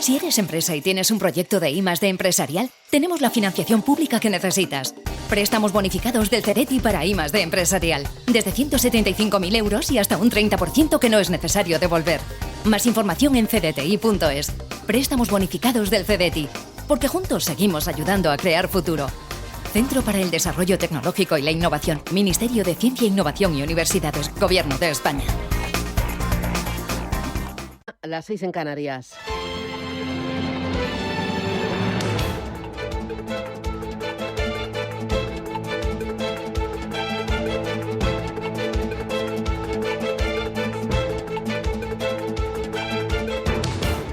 Si eres empresa y tienes un proyecto de I+D empresarial, tenemos la financiación pública que necesitas. Préstamos bonificados del CEDETI para I+D empresarial. Desde 175.000 euros y hasta un 30% que no es necesario devolver. Más información en cdti.es. Préstamos bonificados del CEDETI. Porque juntos seguimos ayudando a crear futuro. Centro para el Desarrollo Tecnológico y la Innovación. Ministerio de Ciencia, Innovación y Universidades. Gobierno de España. Las 6 en Canarias.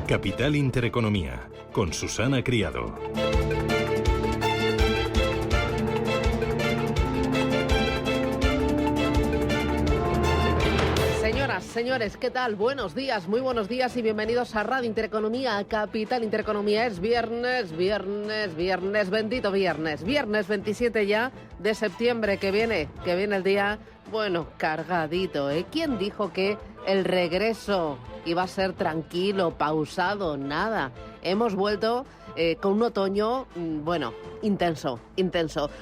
Capital Intereconomía, con Susana Criado. Señores, ¿qué tal? Buenos días, muy buenos días y bienvenidos a Radio Intereconomía, Capital Intereconomía. Es viernes, bendito viernes. Viernes 27 ya de septiembre, que viene el día, bueno, cargadito, ¿eh? ¿Quién dijo que el regreso iba a ser tranquilo, pausado? Nada. Hemos vuelto con un otoño, bueno, intenso.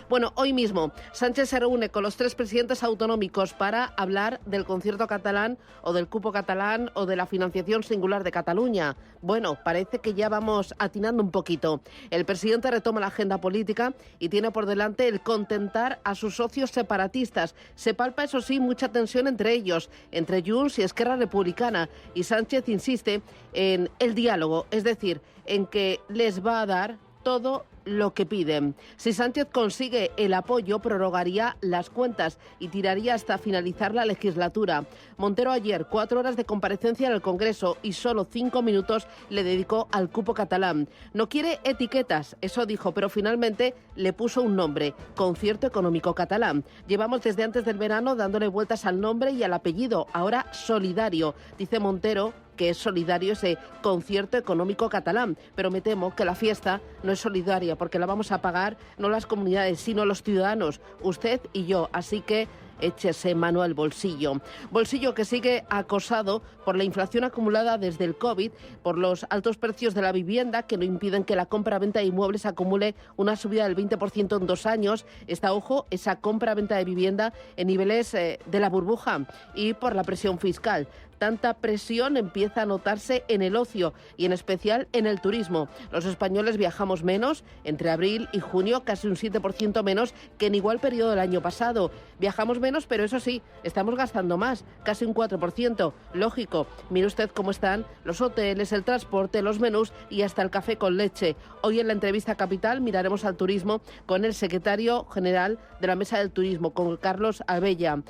Bueno, hoy mismo Sánchez se reúne con los 3 presidentes autonómicos para hablar del concierto catalán o del cupo catalán o de la financiación singular de Cataluña. Bueno, parece que ya vamos atinando un poquito. El presidente retoma la agenda política y tiene por delante el contentar a sus socios separatistas. Se palpa, eso sí, mucha tensión entre ellos, entre Junts y Esquerra Republicana, y Sánchez insiste en el diálogo, es decir, en que les va a dar todo lo que piden. Si Sánchez consigue el apoyo, prorrogaría las cuentas y tiraría hasta finalizar la legislatura. Montero ayer 4 horas de comparecencia en el Congreso y solo 5 minutos le dedicó al cupo catalán. No quiere etiquetas, eso dijo, pero finalmente le puso un nombre: Concierto Económico Catalán. Llevamos desde antes del verano dándole vueltas al nombre y al apellido, ahora Solidario, dice Montero, que es solidario ese concierto económico catalán, pero me temo que la fiesta no es solidaria, porque la vamos a pagar no las comunidades, sino los ciudadanos, usted y yo, así que échese mano al bolsillo. Bolsillo que sigue acosado por la inflación acumulada desde el COVID, por los altos precios de la vivienda que no impiden que la compra-venta de inmuebles acumule una subida del 20% en 2 años. Está, ojo, esa compra-venta de vivienda en niveles de la burbuja, y por la presión fiscal. Tanta presión empieza a notarse en el ocio y en especial en el turismo. Los españoles viajamos menos, entre abril y junio casi un 7% menos que en igual periodo del año pasado. Viajamos menos, pero eso sí, estamos gastando más, casi un 4%. Lógico, mire usted cómo están los hoteles, el transporte, los menús y hasta el café con leche. Hoy en la entrevista Capital miraremos al turismo con el secretario general de la Mesa del Turismo, con Carlos Abella.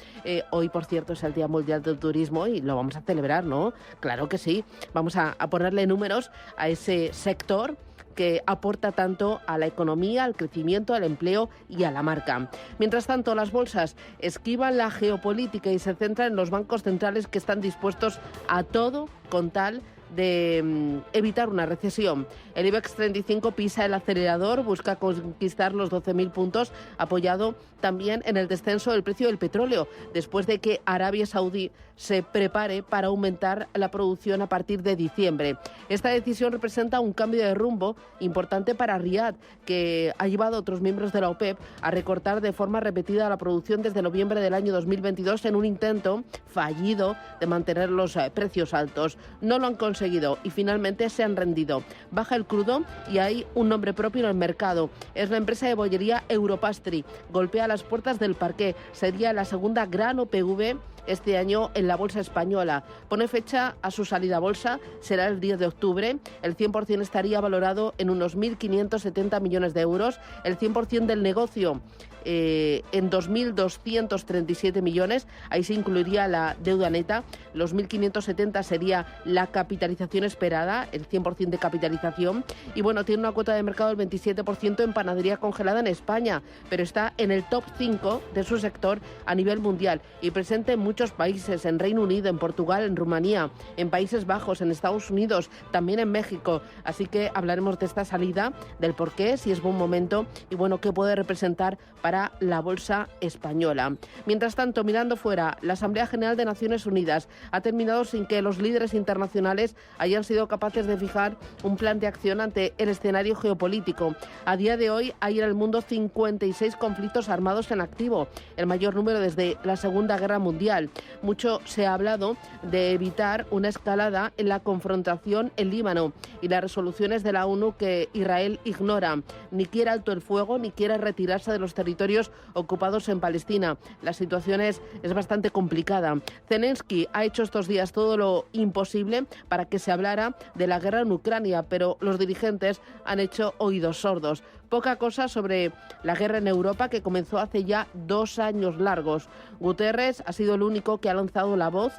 Hoy, por cierto, es el Día Mundial del Turismo y lo vamos a celebrar, ¿no? Claro que sí. Vamos a ponerle números a ese sector que aporta tanto a la economía, al crecimiento, al empleo y a la marca. Mientras tanto, las bolsas esquivan la geopolítica y se centran en los bancos centrales que están dispuestos a todo con tal de evitar una recesión. El IBEX 35 pisa el acelerador, busca conquistar los 12.000 puntos, apoyado también en el descenso del precio del petróleo, después de que Arabia Saudí se prepare para aumentar la producción a partir de diciembre. Esta decisión representa un cambio de rumbo importante para Riad, que ha llevado a otros miembros de la OPEP a recortar de forma repetida la producción desde noviembre del año 2022 en un intento fallido de mantener los precios altos. No lo han conseguido y finalmente se han rendido. Baja el crudo y hay un nombre propio en el mercado. Es la empresa de bollería Europastry. Golpea las puertas del parqué. Sería la segunda gran OPV este año en la bolsa española. Pone fecha a su salida a bolsa, será el 10 de octubre. El 100% estaría valorado en unos 1.570 millones de euros. El 100% del negocio en 2.237 millones. Ahí se incluiría la deuda neta. Los 1.570 sería la capitalización esperada, el 100% de capitalización. Y bueno, tiene una cuota de mercado del 27% en panadería congelada en España, pero está en el top 5 de su sector a nivel mundial y presente en muchos muchos países, en Reino Unido, en Portugal, en Rumanía, en Países Bajos, en Estados Unidos, también en México. Así que hablaremos de esta salida, del por qué, si es buen momento y bueno, qué puede representar para la bolsa española. Mientras tanto, mirando fuera, la Asamblea General de Naciones Unidas ha terminado sin que los líderes internacionales hayan sido capaces de fijar un plan de acción ante el escenario geopolítico. A día de hoy hay en el mundo 56 conflictos armados en activo, el mayor número desde la Segunda Guerra Mundial. Mucho se ha hablado de evitar una escalada en la confrontación en Líbano y las resoluciones de la ONU que Israel ignora. Ni quiere alto el fuego, ni quiere retirarse de los territorios ocupados en Palestina. La situación es bastante complicada. Zelensky ha hecho estos días todo lo imposible para que se hablara de la guerra en Ucrania, pero los dirigentes han hecho oídos sordos. Poca cosa sobre la guerra en Europa, que comenzó hace ya 2 años largos. Guterres ha sido el único que ha lanzado la voz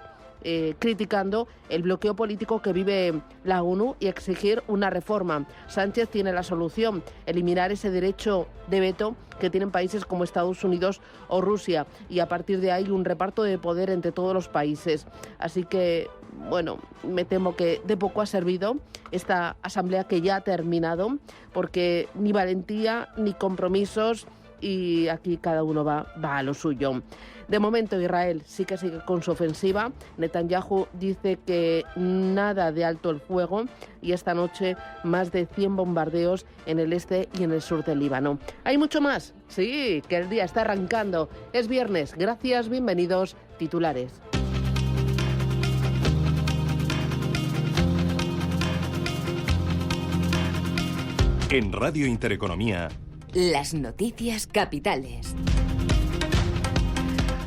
criticando el bloqueo político que vive la ONU y exigir una reforma. Sánchez tiene la solución: eliminar ese derecho de veto que tienen países como Estados Unidos o Rusia, y a partir de ahí un reparto de poder entre todos los países. Así que, bueno, me temo que de poco ha servido esta asamblea que ya ha terminado, porque ni valentía ni compromisos, y aquí cada uno va a lo suyo. De momento Israel sí que sigue con su ofensiva. Netanyahu dice que nada de alto el fuego, y esta noche más de 100 bombardeos en el este y en el sur del Líbano. ¿Hay mucho más? Sí, que el día está arrancando. Es viernes. Gracias, bienvenidos. Titulares. En Radio Intereconomía, las noticias capitales.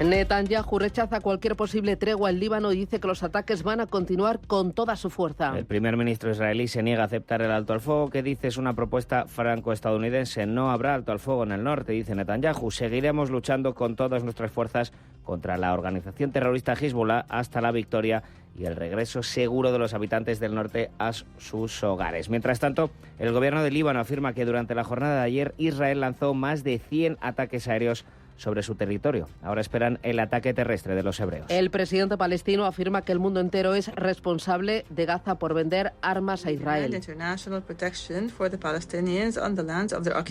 Netanyahu rechaza cualquier posible tregua en Líbano y dice que los ataques van a continuar con toda su fuerza. El primer ministro israelí se niega a aceptar el alto al fuego, que dice es una propuesta franco-estadounidense. No habrá alto al fuego en el norte, dice Netanyahu. Seguiremos luchando con todas nuestras fuerzas contra la organización terrorista Hezbollah hasta la victoria y el regreso seguro de los habitantes del norte a sus hogares. Mientras tanto, el gobierno de Líbano afirma que durante la jornada de ayer Israel lanzó más de 100 ataques aéreos sobre su territorio. Ahora esperan el ataque terrestre de los hebreos. El presidente palestino afirma que el mundo entero es responsable de Gaza por vender armas a Israel.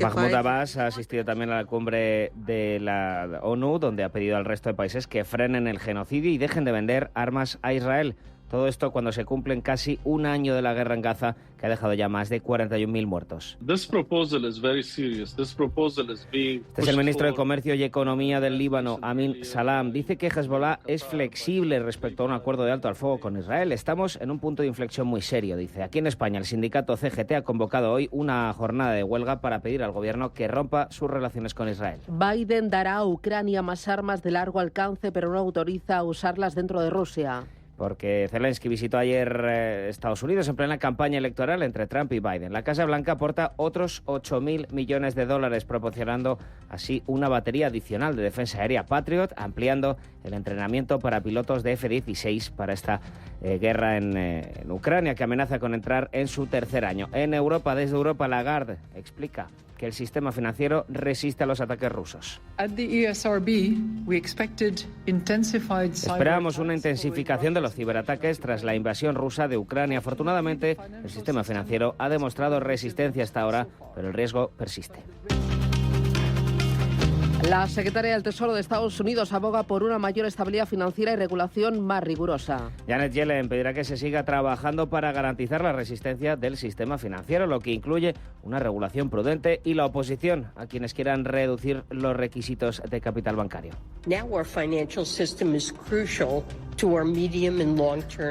Mahmoud Abbas ha asistido también a la cumbre de la ONU, donde ha pedido al resto de países que frenen el genocidio y dejen de vender armas a Israel. Todo esto cuando se cumplen casi un año de la guerra en Gaza, que ha dejado ya más de 41.000 muertos. Este es el ministro de Comercio y Economía del Líbano, Amin Salam. Dice que Hezbollah es flexible respecto a un acuerdo de alto al fuego con Israel. Estamos en un punto de inflexión muy serio, dice. Aquí en España, el sindicato CGT ha convocado hoy una jornada de huelga para pedir al gobierno que rompa sus relaciones con Israel. Biden dará a Ucrania más armas de largo alcance, pero no autoriza a usarlas dentro de Rusia. Porque Zelensky visitó ayer Estados Unidos en plena campaña electoral entre Trump y Biden. La Casa Blanca aporta otros 8.000 millones de dólares, proporcionando así una batería adicional de defensa aérea Patriot, ampliando el entrenamiento para pilotos de F-16 para esta guerra en Ucrania, que amenaza con entrar en su tercer año. En Europa, desde Europa, Lagarde explica que el sistema financiero resiste a los ataques rusos. Esperábamos una intensificación de los ciberataques tras la invasión rusa de Ucrania. Afortunadamente, el sistema financiero ha demostrado resistencia hasta ahora, pero el riesgo persiste. La secretaria del Tesoro de Estados Unidos aboga por una mayor estabilidad financiera y regulación más rigurosa. Janet Yellen pedirá que se siga trabajando para garantizar la resistencia del sistema financiero, lo que incluye una regulación prudente y la oposición a quienes quieran reducir los requisitos de capital bancario.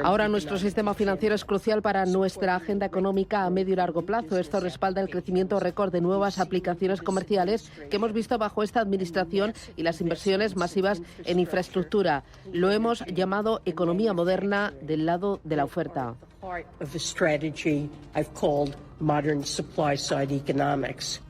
Ahora nuestro sistema financiero es crucial para nuestra agenda económica a medio y largo plazo. Esto respalda el crecimiento récord de nuevas aplicaciones comerciales que hemos visto bajo esta administración y las inversiones masivas en infraestructura. Lo hemos llamado economía moderna del lado de la oferta.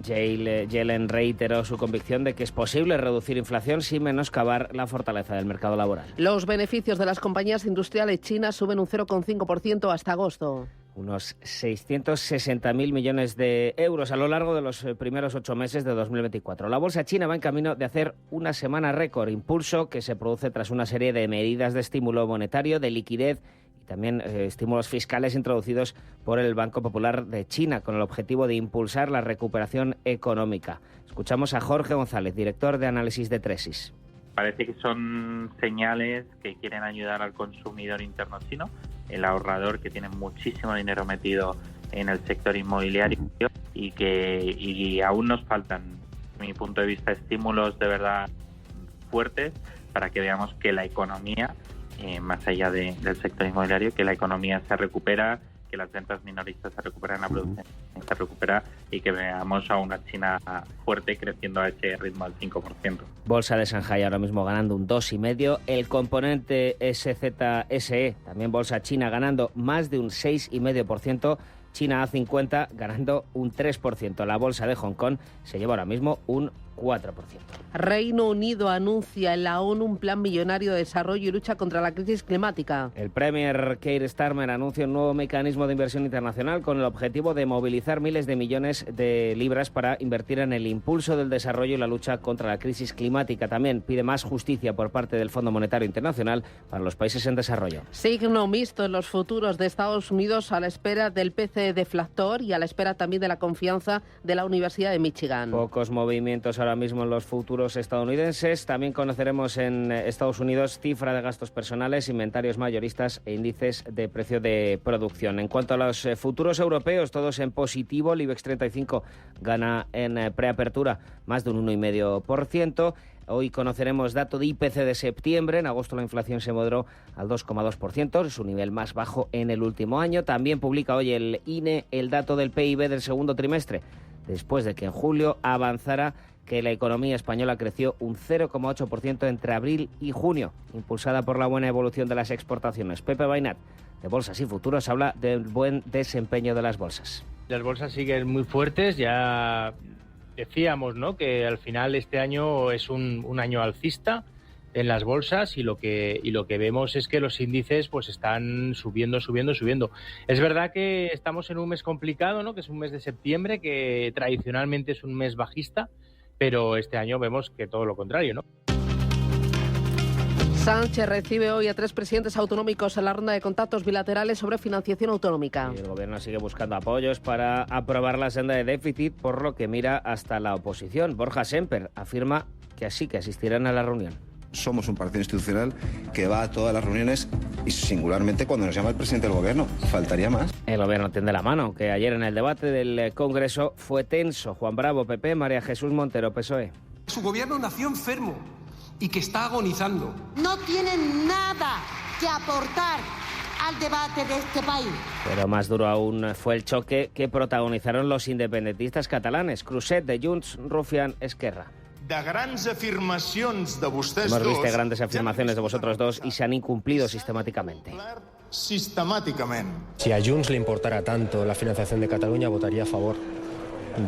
Yellen reiteró su convicción de que es posible reducir inflación sin menoscabar la fortaleza del mercado laboral. Los beneficios de las compañías industriales chinas suben un 0,5% hasta agosto. unos 660.000 millones de euros a lo largo de los primeros 8 meses de 2024. La bolsa china va en camino de hacer una semana récord, impulso que se produce tras una serie de medidas de estímulo monetario, de liquidez y también estímulos fiscales introducidos por el Banco Popular de China con el objetivo de impulsar la recuperación económica. Escuchamos a Jorge González, director de análisis de Tresis. Parece que son señales que quieren ayudar al consumidor interno chino, el ahorrador que tiene muchísimo dinero metido en el sector inmobiliario y aún nos faltan, desde mi punto de vista, estímulos de verdad fuertes para que veamos que la economía, más allá del sector inmobiliario, que la economía se recupera, que las ventas minoristas se recuperan, la producción se recupera y que veamos a una China fuerte creciendo a ese ritmo al 5%. Bolsa de Shanghái ahora mismo ganando un 2,5%. El componente SZSE, también bolsa china, ganando más de un 6,5%. China A50 ganando un 3%. La bolsa de Hong Kong se lleva ahora mismo un 4%. Reino Unido anuncia en la ONU un plan millonario de desarrollo y lucha contra la crisis climática. El Premier Keir Starmer anuncia un nuevo mecanismo de inversión internacional con el objetivo de movilizar miles de millones de libras para invertir en el impulso del desarrollo y la lucha contra la crisis climática. También pide más justicia por parte del Fondo Monetario Internacional para los países en desarrollo. Signo mixto en los futuros de Estados Unidos a la espera del PCE deflactor y a la espera también de la confianza de la Universidad de Michigan. Pocos movimientos ahora mismo en los futuros estadounidenses. También conoceremos en Estados Unidos cifra de gastos personales, inventarios mayoristas e índices de precio de producción. En cuanto a los futuros europeos, todos en positivo. El IBEX 35 gana en preapertura más de un 1,5%. Hoy conoceremos dato de IPC de septiembre. En agosto la inflación se moderó al 2,2%, su nivel más bajo en el último año. También publica hoy el INE el dato del PIB del segundo trimestre, después de que en julio avanzara que la economía española creció un 0,8% entre abril y junio, impulsada por la buena evolución de las exportaciones. Pepe Bainat, de Bolsas y Futuros, habla del buen desempeño de las bolsas. Las bolsas siguen muy fuertes, ya decíamos, ¿no?, que al final este año es un año alcista en las bolsas y lo que vemos es que los índices pues están subiendo. Es verdad que estamos en un mes complicado, ¿no?, que es un mes de septiembre, que tradicionalmente es un mes bajista, pero este año vemos que todo lo contrario, ¿no? Sánchez recibe hoy a 3 presidentes autonómicos en la ronda de contactos bilaterales sobre financiación autonómica. Y el gobierno sigue buscando apoyos para aprobar la senda de déficit, por lo que mira hasta la oposición. Borja Semper afirma que asistirán a la reunión. Somos un partido institucional que va a todas las reuniones y singularmente cuando nos llama el presidente del gobierno. Faltaría más. El gobierno tiende la mano, que ayer en el debate del Congreso fue tenso. Juan Bravo, PP, María Jesús Montero, PSOE. Su gobierno nació enfermo y que está agonizando. No tienen nada que aportar al debate de este país. Pero más duro aún fue el choque que protagonizaron los independentistas catalanes. Cruzet, de Junts, Rufián, Esquerra. Hemos visto grandes afirmaciones de vosotros dos y se han incumplido sistemáticamente. Si a Junts le importara tanto la financiación de Cataluña, votaría a favor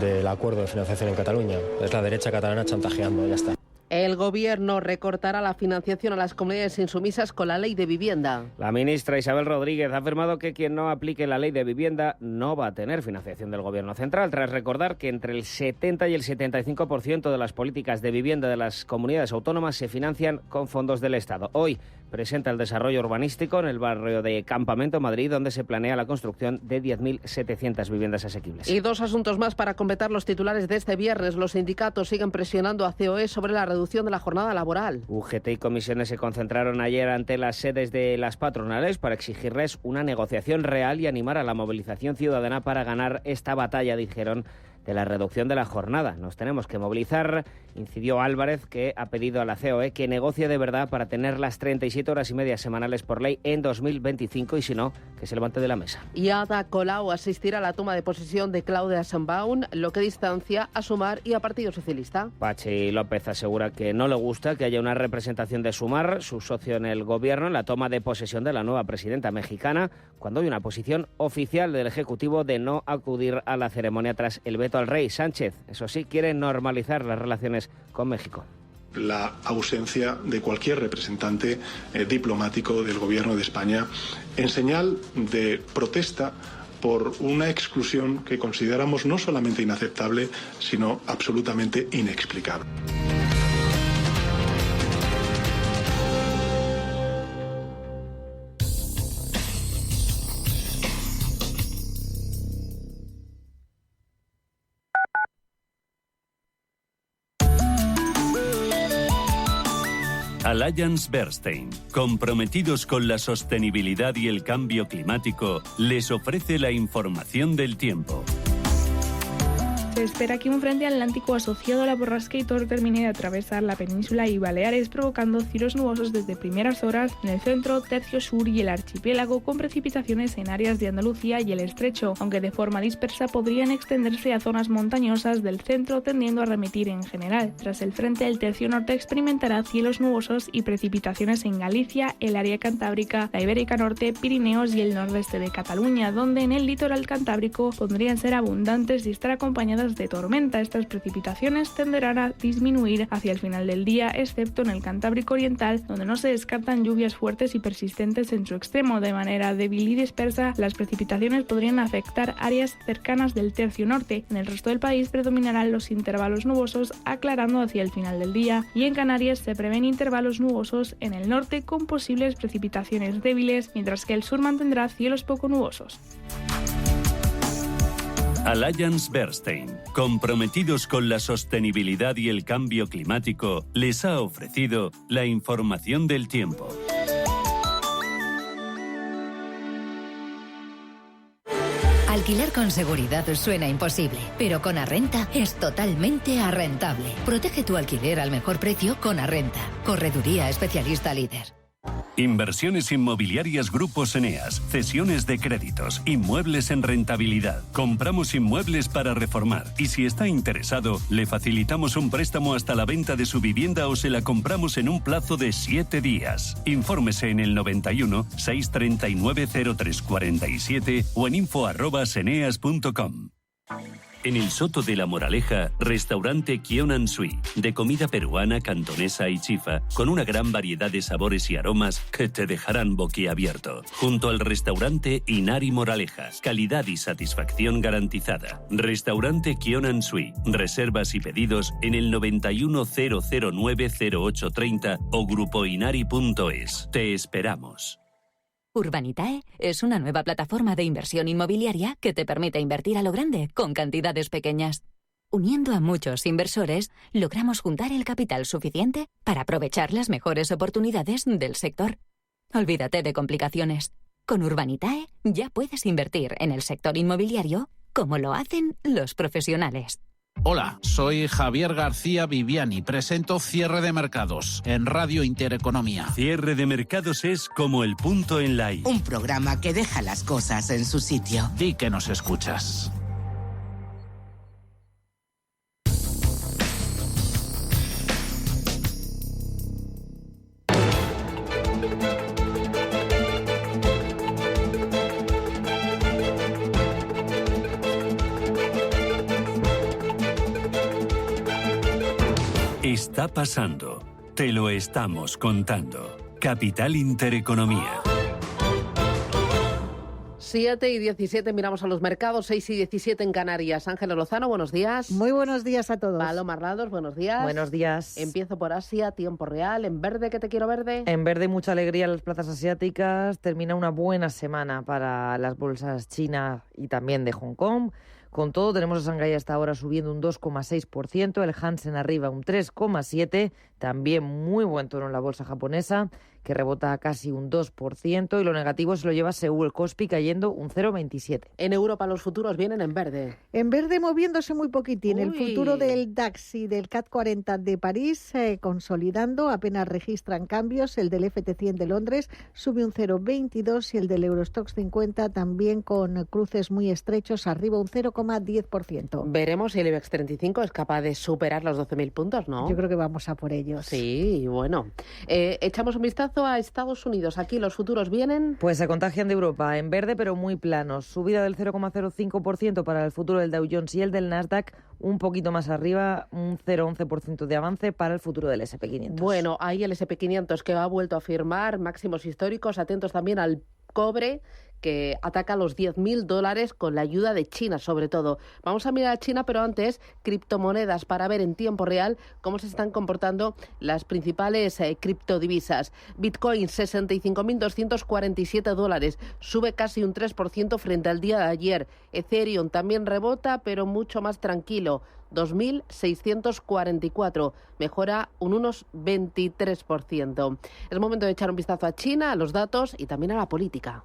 del acuerdo de financiación en Cataluña. Es la derecha catalana chantajeando, ya está. El gobierno recortará la financiación a las comunidades insumisas con la ley de vivienda. La ministra Isabel Rodríguez ha afirmado que quien no aplique la ley de vivienda no va a tener financiación del gobierno central, tras recordar que entre el 70 y el 75% de las políticas de vivienda de las comunidades autónomas se financian con fondos del Estado. Hoy presenta el desarrollo urbanístico en el barrio de Campamento, Madrid, donde se planea la construcción de 10.700 viviendas asequibles. Y 2 asuntos más para completar los titulares de este viernes. Los sindicatos siguen presionando a COE sobre la reducción de la jornada laboral. UGT y comisiones se concentraron ayer ante las sedes de las patronales para exigirles una negociación real y animar a la movilización ciudadana para ganar esta batalla, dijeron, de la reducción de la jornada. Nos tenemos que movilizar, incidió Álvarez, que ha pedido a la COE que negocie de verdad para tener las 37 horas y media semanales por ley en 2025 y si no, que se levante de la mesa. Y Ada Colau asistirá a la toma de posesión de Claudia Sheinbaum, lo que distancia a Sumar y a Partido Socialista. Patxi López asegura que no le gusta que haya una representación de Sumar, su socio en el gobierno, en la toma de posesión de la nueva presidenta mexicana, cuando hay una posición oficial del Ejecutivo de no acudir a la ceremonia tras el veto al rey. Sánchez, eso sí, quiere normalizar las relaciones con México. La ausencia de cualquier representante diplomático del Gobierno de España en señal de protesta por una exclusión que consideramos no solamente inaceptable, sino absolutamente inexplicable. Allianz Bernstein, comprometidos con la sostenibilidad y el cambio climático, les ofrece la información del tiempo. Se espera que un frente atlántico asociado a la borrasca Hitor termine de atravesar la península y Baleares, provocando cielos nubosos desde primeras horas en el centro, tercio sur y el archipiélago, con precipitaciones en áreas de Andalucía y el Estrecho, aunque de forma dispersa podrían extenderse a zonas montañosas del centro, tendiendo a remitir en general. Tras el frente, el tercio norte experimentará cielos nubosos y precipitaciones en Galicia, el área cantábrica, la Ibérica Norte, Pirineos y el nordeste de Cataluña, donde en el litoral cantábrico podrían ser abundantes y estar acompañadas de tormenta. Estas precipitaciones tenderán a disminuir hacia el final del día, excepto en el Cantábrico Oriental, donde no se descartan lluvias fuertes y persistentes en su extremo. De manera débil y dispersa, las precipitaciones podrían afectar áreas cercanas del tercio norte. En el resto del país predominarán los intervalos nubosos, aclarando hacia el final del día, y en Canarias se prevén intervalos nubosos en el norte con posibles precipitaciones débiles, mientras que el sur mantendrá cielos poco nubosos. Allianz Bernstein, comprometidos con la sostenibilidad y el cambio climático, les ha ofrecido la información del tiempo. Alquilar con seguridad suena imposible, pero con Arrenta es totalmente arrentable. Protege tu alquiler al mejor precio con Arrenta. Correduría especialista líder. Inversiones inmobiliarias Grupos Eneas, cesiones de créditos, inmuebles en rentabilidad. Compramos inmuebles para reformar y si está interesado, le facilitamos un préstamo hasta la venta de su vivienda o se la compramos en un plazo de 7 días. Infórmese en el 91 639 0347 o en info@eneas.com. En el Soto de la Moraleja, restaurante Kionan Sui, de comida peruana, cantonesa y chifa, con una gran variedad de sabores y aromas que te dejarán boquiabierto. Junto al restaurante Inari Moraleja, calidad y satisfacción garantizada. Restaurante Kionan Sui, reservas y pedidos en el 910090830 o grupoinari.es. Te esperamos. Urbanitae es una nueva plataforma de inversión inmobiliaria que te permite invertir a lo grande con cantidades pequeñas. Uniendo a muchos inversores, logramos juntar el capital suficiente para aprovechar las mejores oportunidades del sector. Olvídate de complicaciones. Con Urbanitae ya puedes invertir en el sector inmobiliario como lo hacen los profesionales. Hola, soy Javier García Viviani. Presento Cierre de Mercados en Radio Intereconomía. Cierre de Mercados es como el punto en la I. Un programa que deja las cosas en su sitio. Di que nos escuchas. Está pasando. Te lo estamos contando. Capital Intereconomía. 7:17, miramos a los mercados, 6:17 en Canarias. Ángela Lozano, buenos días. Muy buenos días a todos. Paloma Arlados, buenos días. Buenos días. Empiezo por Asia, tiempo real. En verde, ¿qué te quiero verde? En verde, mucha alegría en las plazas asiáticas. Termina una buena semana para las bolsas China y también de Hong Kong. Con todo, tenemos a Shanghái hasta ahora subiendo un 2,6%, el Hansen arriba un 3,7%, también muy buen tono en la bolsa japonesa, que rebota casi un 2%, y lo negativo se lo lleva Seúl, el Kospi cayendo un 0,27%. En Europa los futuros vienen en verde. En verde moviéndose muy poquitín. El futuro del DAX y del CAC 40 de París consolidando, apenas registran cambios. El del FT100 de Londres sube un 0,22 y el del Eurostoxx 50 también con cruces muy estrechos, arriba un 0,10%. Veremos si el IBEX 35 es capaz de superar los 12.000 puntos, ¿no? Yo creo que vamos a por ellos. Sí, bueno. Echamos un vistazo a Estados Unidos. Aquí los futuros vienen... Pues se contagian de Europa, en verde pero muy planos. Subida del 0,05% para el futuro del Dow Jones y el del Nasdaq, un poquito más arriba, un 0,11% de avance para el futuro del SP500. Bueno, ahí el SP500 que ha vuelto a firmar máximos históricos. Atentos también al cobre, que ataca los $10.000 con la ayuda de China, sobre todo. Vamos a mirar a China, pero antes, criptomonedas, para ver en tiempo real cómo se están comportando las principales criptodivisas. Bitcoin, $65.247, sube casi un 3% frente al día de ayer. Ethereum también rebota, pero mucho más tranquilo, 2.644, mejora unos 23%. Es momento de echar un vistazo a China, a los datos y también a la política.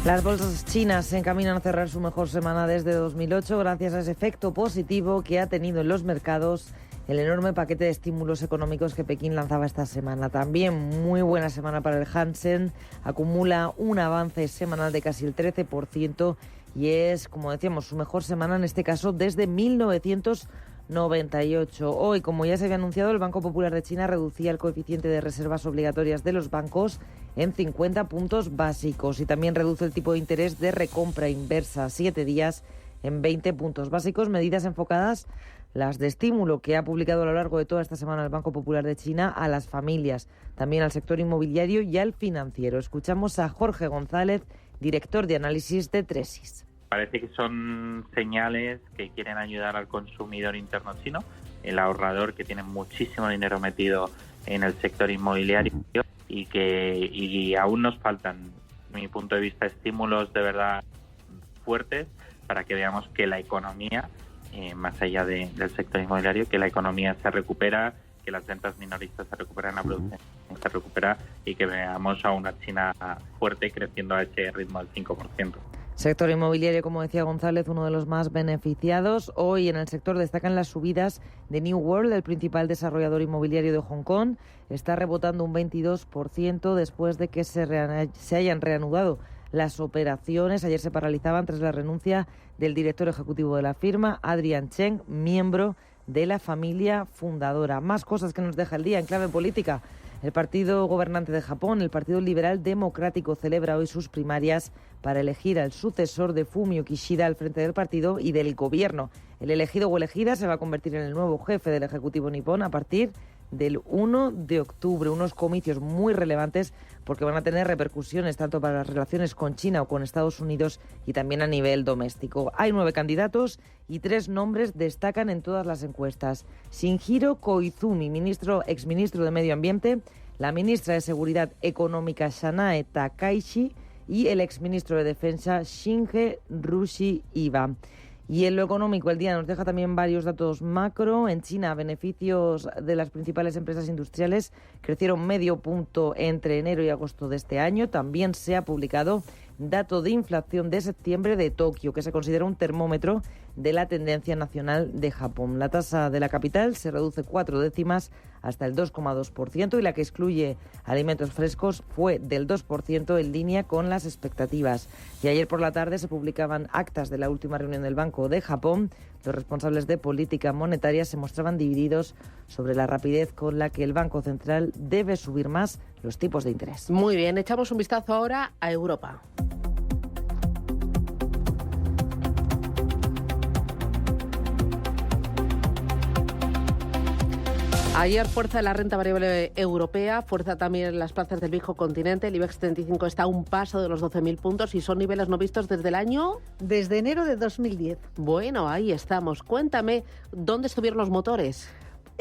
Las bolsas chinas se encaminan a cerrar su mejor semana desde 2008 gracias a ese efecto positivo que ha tenido en los mercados el enorme paquete de estímulos económicos que Pekín lanzaba esta semana. También muy buena semana para el Hansen, acumula un avance semanal de casi el 13% y es, como decíamos, su mejor semana en este caso desde 1998. Hoy, como ya se había anunciado, el Banco Popular de China reducía el coeficiente de reservas obligatorias de los bancos en 50 puntos básicos y también reduce el tipo de interés de recompra inversa a 7 días en 20 puntos básicos, medidas enfocadas las de estímulo que ha publicado a lo largo de toda esta semana el Banco Popular de China a las familias, también al sector inmobiliario y al financiero. Escuchamos a Jorge González, director de análisis de Tresis. Parece que son señales que quieren ayudar al consumidor interno chino, el ahorrador que tiene muchísimo dinero metido en el sector inmobiliario y aún nos faltan, desde mi punto de vista, estímulos de verdad fuertes para que veamos que la economía, más allá del sector inmobiliario, que la economía se recupera, que las ventas minoristas se recuperan, la producción se recupera y que veamos a una China fuerte creciendo a ese ritmo del 5%. Sector inmobiliario, como decía González, uno de los más beneficiados. Hoy en el sector destacan las subidas de New World, el principal desarrollador inmobiliario de Hong Kong. Está rebotando un 22% después de que se hayan reanudado las operaciones. Ayer se paralizaban tras la renuncia del director ejecutivo de la firma, Adrian Cheng, miembro de la familia fundadora. Más cosas que nos deja el día en clave política. El partido gobernante de Japón, el Partido Liberal Democrático, celebra hoy sus primarias para elegir al sucesor de Fumio Kishida al frente del partido y del gobierno. El elegido o elegida se va a convertir en el nuevo jefe del Ejecutivo nipón a partir del 1 de octubre. Unos comicios muy relevantes porque van a tener repercusiones tanto para las relaciones con China o con Estados Unidos y también a nivel doméstico. Hay 9 candidatos y 3 nombres destacan en todas las encuestas. Shinjiro Koizumi, exministro de Medio Ambiente, la ministra de Seguridad Económica Sanae Takaishi y el exministro de Defensa Shinge Rushi Iba. Y en lo económico, el día nos deja también varios datos macro. En China, beneficios de las principales empresas industriales crecieron medio punto entre enero y agosto de este año. También se ha publicado dato de inflación de septiembre de Tokio, que se considera un termómetro de la tendencia nacional de Japón. La tasa de la capital se reduce 4 décimas hasta el 2,2% y la que excluye alimentos frescos fue del 2% en línea con las expectativas. Y ayer por la tarde se publicaban actas de la última reunión del Banco de Japón. Los responsables de política monetaria se mostraban divididos sobre la rapidez con la que el Banco Central debe subir más los tipos de interés. Muy bien, echamos un vistazo ahora a Europa. Ayer fuerza la renta variable europea, fuerza también las plazas del viejo continente. El IBEX 35 está a un paso de los 12.000 puntos y son niveles no vistos desde el año... Desde enero de 2010. Bueno, ahí estamos. Cuéntame, ¿dónde estuvieron los motores?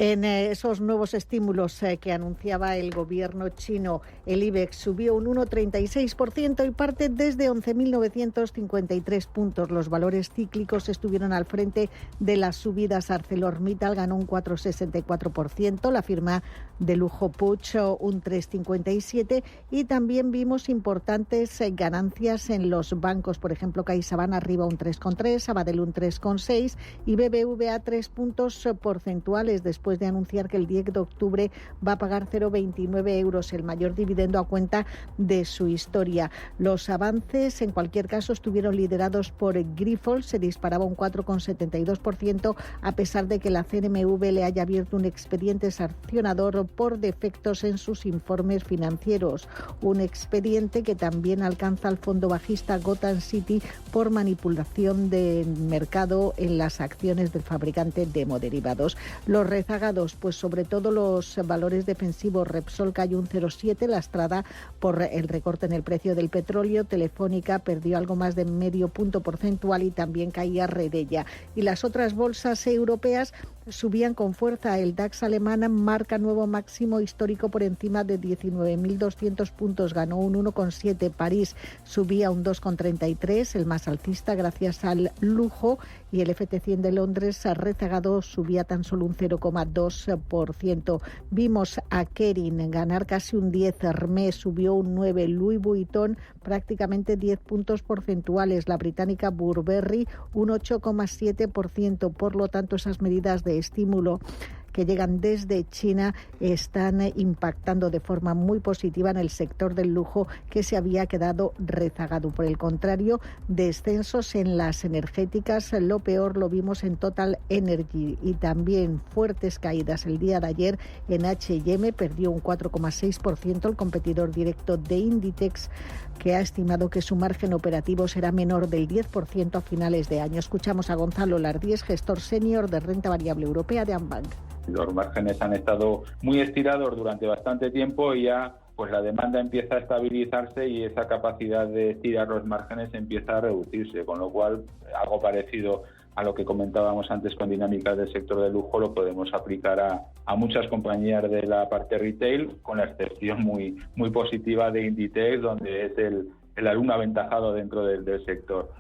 En esos nuevos estímulos que anunciaba el gobierno chino, el IBEX subió un 1,36% y parte desde 11.953 puntos. Los valores cíclicos estuvieron al frente de las subidas. ArcelorMittal ganó un 4,64%, la firma de lujo Puig un 3,57% y también vimos importantes ganancias en los bancos. Por ejemplo, CaixaBank arriba un 3,3%, Sabadell un 3,6% y BBVA 3 puntos porcentuales después de anunciar que el 10 de octubre va a pagar 0,29 euros, el mayor dividendo a cuenta de su historia. Los avances, en cualquier caso, estuvieron liderados por Grifols, se disparaba un 4,72%, a pesar de que la CNMV le haya abierto un expediente sancionador por defectos en sus informes financieros. Un expediente que también alcanza al fondo bajista Gotham City por manipulación de mercado en las acciones del fabricante de hemoderivados. Los rezagados, pues sobre todo los valores defensivos. Repsol cayó un 0,7, lastrada por el recorte en el precio del petróleo. Telefónica perdió algo más de medio punto porcentual y también caía Redella. Y las otras bolsas europeas subían con fuerza. El DAX alemán marca nuevo máximo histórico por encima de 19.200 puntos, ganó un 1,7. París subía un 2,33, el más alcista gracias al lujo, y el FT100 de Londres rezagado subía tan solo un 0,2%. Vimos a Kering ganar casi un 10, Hermès subió un 9, Louis Vuitton prácticamente 10 puntos porcentuales, la británica Burberry un 8,7%. Por lo tanto, esas medidas de estímulo que llegan desde China están impactando de forma muy positiva en el sector del lujo, que se había quedado rezagado. Por el contrario, descensos en las energéticas, lo peor lo vimos en Total Energy, y también fuertes caídas el día de ayer en H&M, perdió un 4,6%, el competidor directo de Inditex, que ha estimado que su margen operativo será menor del 10% a finales de año. Escuchamos a Gonzalo Lardíez, gestor senior de renta variable europea de Ambank. Los márgenes han estado muy estirados durante bastante tiempo y ya pues la demanda empieza a estabilizarse y esa capacidad de estirar los márgenes empieza a reducirse, con lo cual algo parecido a lo que comentábamos antes con dinámicas del sector del lujo lo podemos aplicar a muchas compañías de la parte retail, con la excepción muy positiva de Inditex, donde es el alumno aventajado dentro del sector.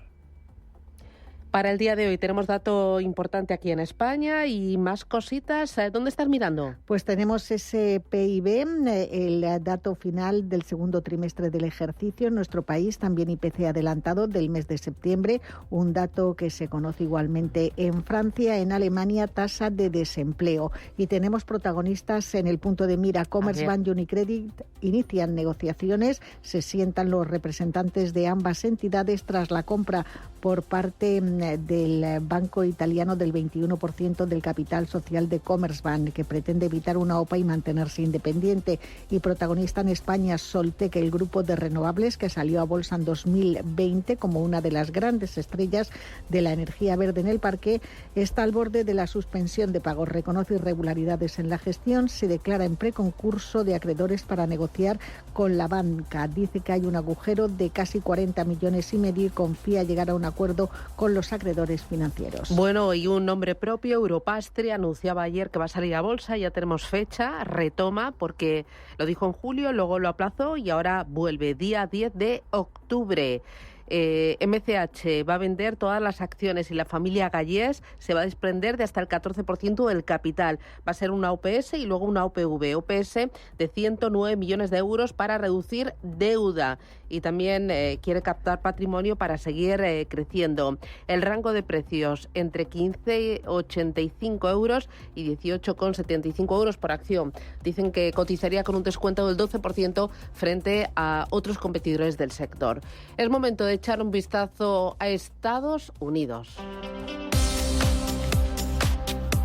Para el día de hoy tenemos dato importante aquí en España y más cositas. ¿Dónde estás mirando? Pues tenemos ese PIB, el dato final del segundo trimestre del ejercicio en nuestro país, también IPC adelantado del mes de septiembre, un dato que se conoce igualmente en Francia, en Alemania, tasa de desempleo. Y tenemos protagonistas en el punto de mira. Commerzbank y Unicredit inician negociaciones, se sientan los representantes de ambas entidades tras la compra por parte del banco italiano del 21% del capital social de Commerzbank, que pretende evitar una OPA y mantenerse independiente. Y protagonista en España, Soltec, el grupo de renovables que salió a bolsa en 2020 como una de las grandes estrellas de la energía verde en el parque, está al borde de la suspensión de pagos. Reconoce irregularidades en la gestión, se declara en preconcurso de acreedores para negociar con la banca. Dice que hay un agujero de casi 40 millones y medio y confía llegar a un acuerdo con los acreedores financieros. Bueno, y un nombre propio, Europastre, anunciaba ayer que va a salir a bolsa, ya tenemos fecha, retoma, porque lo dijo en julio, luego lo aplazó y ahora vuelve, día 10 de octubre. MCH va a vender todas las acciones y la familia Gallés se va a desprender de hasta el 14% del capital. Va a ser una OPS y luego una OPV. OPS de 109 millones de euros para reducir deuda y también quiere captar patrimonio para seguir creciendo. El rango de precios entre 15,85 euros y 18,75 euros por acción. Dicen que cotizaría con un descuento del 12% frente a otros competidores del sector. Es momento de echar un vistazo a Estados Unidos.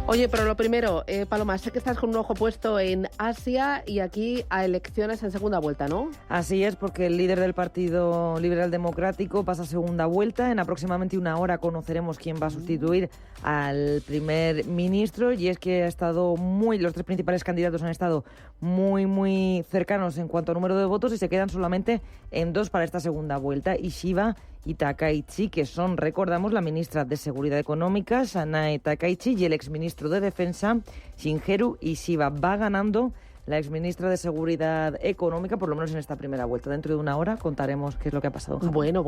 Oye, pero lo primero, Paloma, sé que estás con un ojo puesto en Asia y aquí a elecciones en segunda vuelta, ¿no? Así es, porque el líder del Partido Liberal Democrático pasa a segunda vuelta. En aproximadamente una hora conoceremos quién va a sustituir al primer ministro, y es que los tres principales candidatos han estado muy cercanos en cuanto a número de votos y se quedan solamente en dos para esta segunda vuelta. Ishiba y Takaichi, que son, recordamos, la ministra de Seguridad Económica, Sanae Takaichi, y el exministro de Defensa, Shigeru Ishiba. Va ganando la exministra de Seguridad Económica, por lo menos en esta primera vuelta. Dentro de una hora contaremos qué es lo que ha pasado. Bueno.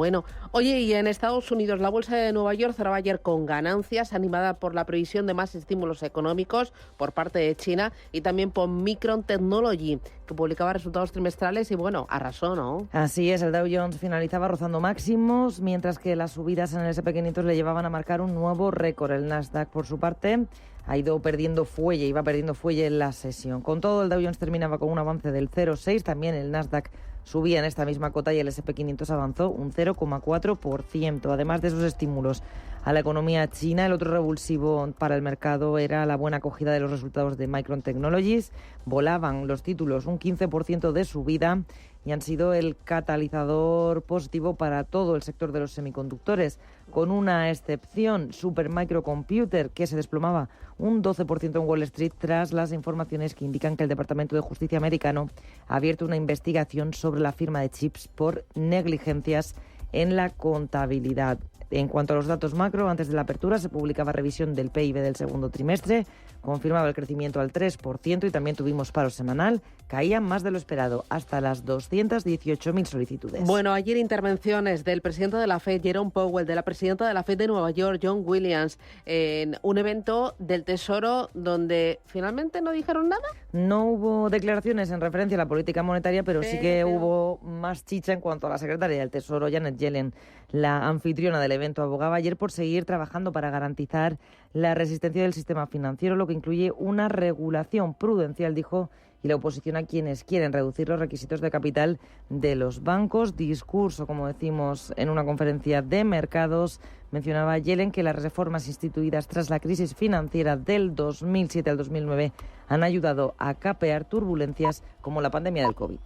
Oye, y en Estados Unidos, la bolsa de Nueva York cerraba ayer con ganancias, animada por la previsión de más estímulos económicos por parte de China y también por Micron Technology, que publicaba resultados trimestrales y, bueno, arrasó, ¿no? Así es, el Dow Jones finalizaba rozando máximos, mientras que las subidas en el S&P 500 le llevaban a marcar un nuevo récord. El Nasdaq, por su parte, iba perdiendo fuelle en la sesión. Con todo, el Dow Jones terminaba con un avance del 0,6%, también el Nasdaq subía en esta misma cota y el S&P 500 avanzó un 0,4%. Además de esos estímulos a la economía china, el otro revulsivo para el mercado era la buena acogida de los resultados de Micron Technologies. Volaban los títulos un 15% de subida y han sido el catalizador positivo para todo el sector de los semiconductores, con una excepción, Supermicrocomputer, que se desplomaba un 12% en Wall Street tras las informaciones que indican que el Departamento de Justicia americano ha abierto una investigación sobre la firma de chips por negligencias en la contabilidad. En cuanto a los datos macro, antes de la apertura se publicaba revisión del PIB del segundo trimestre, confirmaba el crecimiento al 3% y también tuvimos paro semanal, caía más de lo esperado, hasta las 218.000 solicitudes. Bueno, ayer intervenciones del presidente de la FED, Jerome Powell, de la presidenta de la FED de Nueva York, John Williams, en un evento del Tesoro donde finalmente no dijeron nada. No hubo declaraciones en referencia a la política monetaria, pero sí que hubo más chicha en cuanto a la secretaria del Tesoro, Janet Yellen. La anfitriona del evento abogaba ayer por seguir trabajando para garantizar la resistencia del sistema financiero, lo que incluye una regulación prudencial, dijo, y la oposición a quienes quieren reducir los requisitos de capital de los bancos. Discurso, como decimos, en una conferencia de mercados. Mencionaba Yellen que las reformas instituidas tras la crisis financiera del 2007 al 2009 han ayudado a capear turbulencias como la pandemia del COVID.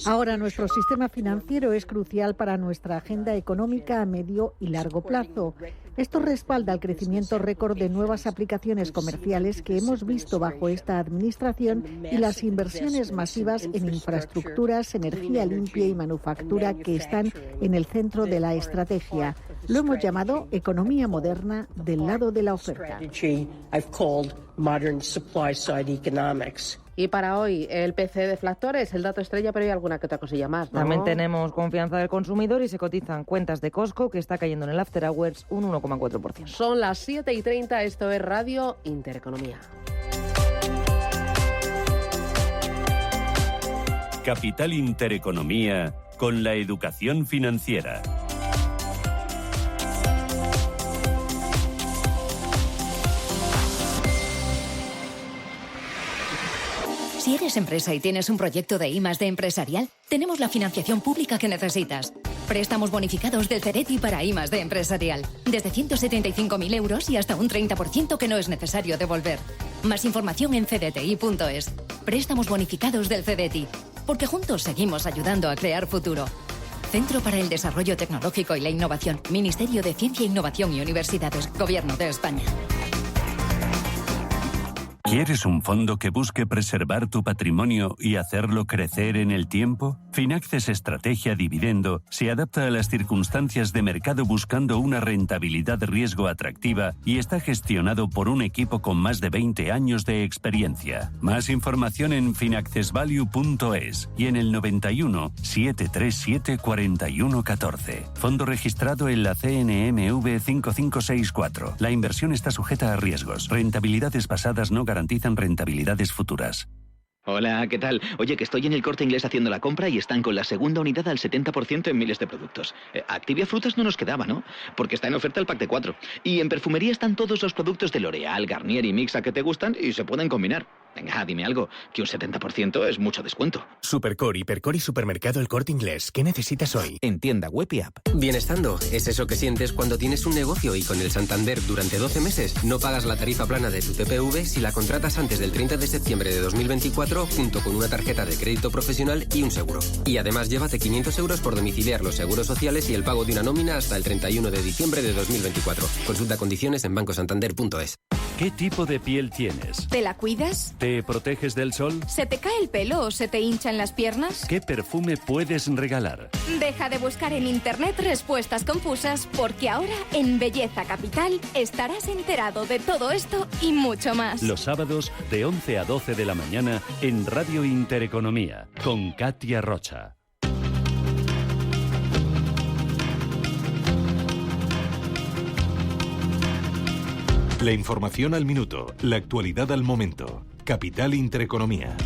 Ahora nuestro sistema financiero es crucial para nuestra agenda económica a medio y largo plazo. Esto respalda el crecimiento récord de nuevas aplicaciones comerciales que hemos visto bajo esta administración y las inversiones masivas en infraestructuras, energía limpia y manufactura que están en el centro de la estrategia. Lo hemos llamado economía moderna del lado de la oferta. Y para hoy, el PCE deflactores, el dato estrella, pero hay alguna que otra cosilla más, ¿no? También tenemos confianza del consumidor y se cotizan cuentas de Costco, que está cayendo en el After Hours un 1,4%. Son las 7:30, esto es Radio Intereconomía. Capital Intereconomía con la educación financiera. Si eres empresa y tienes un proyecto de I+D empresarial, tenemos la financiación pública que necesitas. Préstamos bonificados del CEDETI para I+D empresarial. Desde 175.000 euros y hasta un 30% que no es necesario devolver. Más información en cdti.es. Préstamos bonificados del CEDETI. Porque juntos seguimos ayudando a crear futuro. Centro para el Desarrollo Tecnológico y la Innovación. Ministerio de Ciencia, Innovación y Universidades. Gobierno de España. ¿Quieres un fondo que busque preservar tu patrimonio y hacerlo crecer en el tiempo? Finaxes Estrategia Dividendo se adapta a las circunstancias de mercado buscando una rentabilidad-riesgo atractiva y está gestionado por un equipo con más de 20 años de experiencia. Más información en finaccesvalue.es y en el 91 737 4114. Fondo registrado en la CNMV 5564. La inversión está sujeta a riesgos. Rentabilidades pasadas no garantizan rentabilidades futuras. Hola, ¿qué tal? Oye, que estoy en el Corte Inglés haciendo la compra y están con la segunda unidad al 70% en miles de productos. Activia Frutas no nos quedaba, ¿no? Porque está en oferta el pack de 4. Y en perfumería están todos los productos de L'Oréal, Garnier y Mixa que te gustan y se pueden combinar. Venga, dime algo, que un 70% es mucho descuento. Supercore, Hipercore y Supermercado El Corte Inglés. ¿Qué necesitas hoy? En tienda web y app. Bienestando es eso que sientes cuando tienes un negocio y con el Santander durante 12 meses no pagas la tarifa plana de tu TPV si la contratas antes del 30 de septiembre de 2024 junto con una tarjeta de crédito profesional y un seguro. Y además llévate 500 euros por domiciliar los seguros sociales y el pago de una nómina hasta el 31 de diciembre de 2024. Consulta condiciones en bancosantander.es. ¿Qué tipo de piel tienes? ¿Te la cuidas? ¿Te proteges del sol? ¿Se te cae el pelo o se te hinchan las piernas? ¿Qué perfume puedes regalar? Deja de buscar en internet respuestas confusas porque ahora en Belleza Capital estarás enterado de todo esto y mucho más. Los sábados de 11 a 12 de la mañana en Radio Intereconomía con Katia Rocha. La información al minuto, la actualidad al momento. Capital Intereconomía.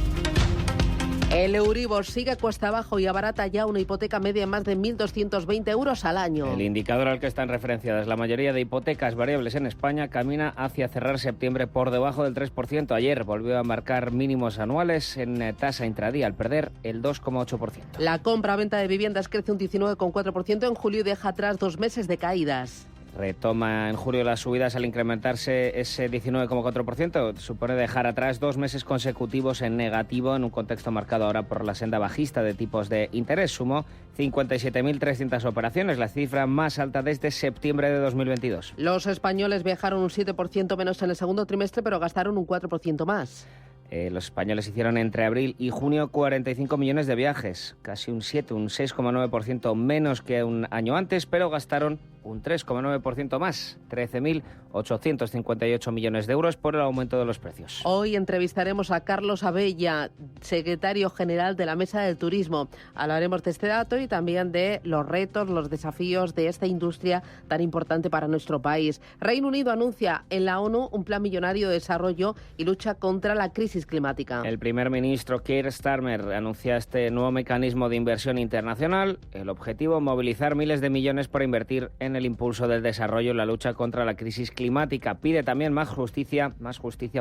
El Euribor sigue cuesta abajo y abarata ya una hipoteca media en más de 1.220 euros al año. El indicador al que están referenciadas la mayoría de hipotecas variables en España camina hacia cerrar septiembre por debajo del 3%. Ayer volvió a marcar mínimos anuales en tasa intradía al perder el 2,8%. La compra-venta de viviendas crece un 19,4% en julio y deja atrás 2 meses de caídas. retoma en julio las subidas al incrementarse ese 19,4%. Supone dejar atrás 2 meses consecutivos en negativo en un contexto marcado ahora por la senda bajista de tipos de interés. Sumó 57.300 operaciones, la cifra más alta desde septiembre de 2022. Los españoles viajaron un 7% menos en el segundo trimestre, pero gastaron un 4% más. Los españoles hicieron entre abril y junio 45 millones de viajes, casi un 6,9% menos que un año antes, pero gastaron un 3,9% más, 13.858 millones de euros por el aumento de los precios. Hoy entrevistaremos a Carlos Abella, secretario general de la Mesa del Turismo. Hablaremos de este dato y también de los retos, los desafíos de esta industria tan importante para nuestro país. Reino Unido anuncia en la ONU un plan millonario de desarrollo y lucha contra la crisis climática. El primer ministro Keir Starmer anuncia este nuevo mecanismo de inversión internacional. El objetivo, movilizar miles de millones para invertir en el impulso del desarrollo y la lucha contra la crisis climática. Pide también más justicia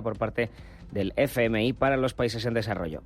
por parte del FMI para los países en desarrollo.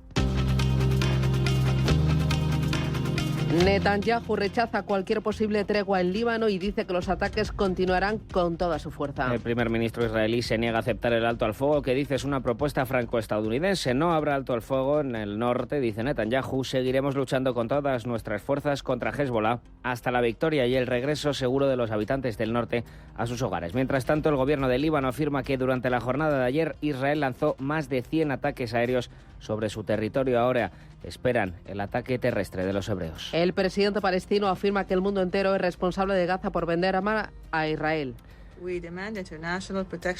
Netanyahu rechaza cualquier posible tregua en Líbano y dice que los ataques continuarán con toda su fuerza. El primer ministro israelí se niega a aceptar el alto al fuego, que dice es una propuesta franco-estadounidense. No habrá alto al fuego en el norte, dice Netanyahu. Seguiremos luchando con todas nuestras fuerzas contra Hezbollah hasta la victoria y el regreso seguro de los habitantes del norte a sus hogares. Mientras tanto, el gobierno de Líbano afirma que durante la jornada de ayer Israel lanzó más de 100 ataques aéreos sobre su territorio. Ahora esperan el ataque terrestre de los hebreos. El presidente palestino afirma que el mundo entero es responsable de Gaza por vender armas a Israel.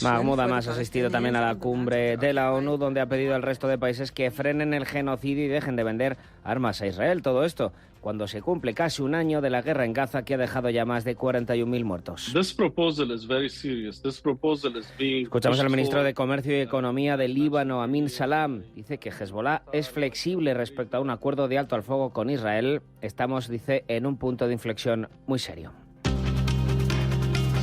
Mahmoud Abbas ha asistido también a la cumbre de la ONU, donde ha pedido al resto de países que frenen el genocidio y dejen de vender armas a Israel. Todo esto cuando se cumple casi un año de la guerra en Gaza, que ha dejado ya más de 41.000 muertos. Escuchamos al ministro de Comercio y Economía de Líbano, Amin Salam. Dice que Hezbollah es flexible respecto a un acuerdo de alto al fuego con Israel. Estamos, dice, en un punto de inflexión muy serio.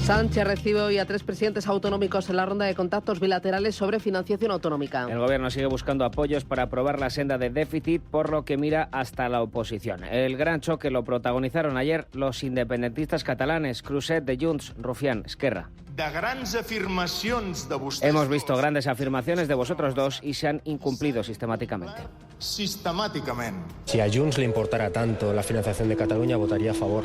Sánchez recibe hoy a 3 presidentes autonómicos en la ronda de contactos bilaterales sobre financiación autonómica. El gobierno sigue buscando apoyos para aprobar la senda de déficit, por lo que mira hasta la oposición. El gran choque lo protagonizaron ayer los independentistas catalanes, Cruzet, de Junts, Rufián, Esquerra. Hemos visto grandes afirmaciones de vosotros dos y se han incumplido sistemáticamente. Si a Junts le importara tanto la financiación de Cataluña, votaría a favor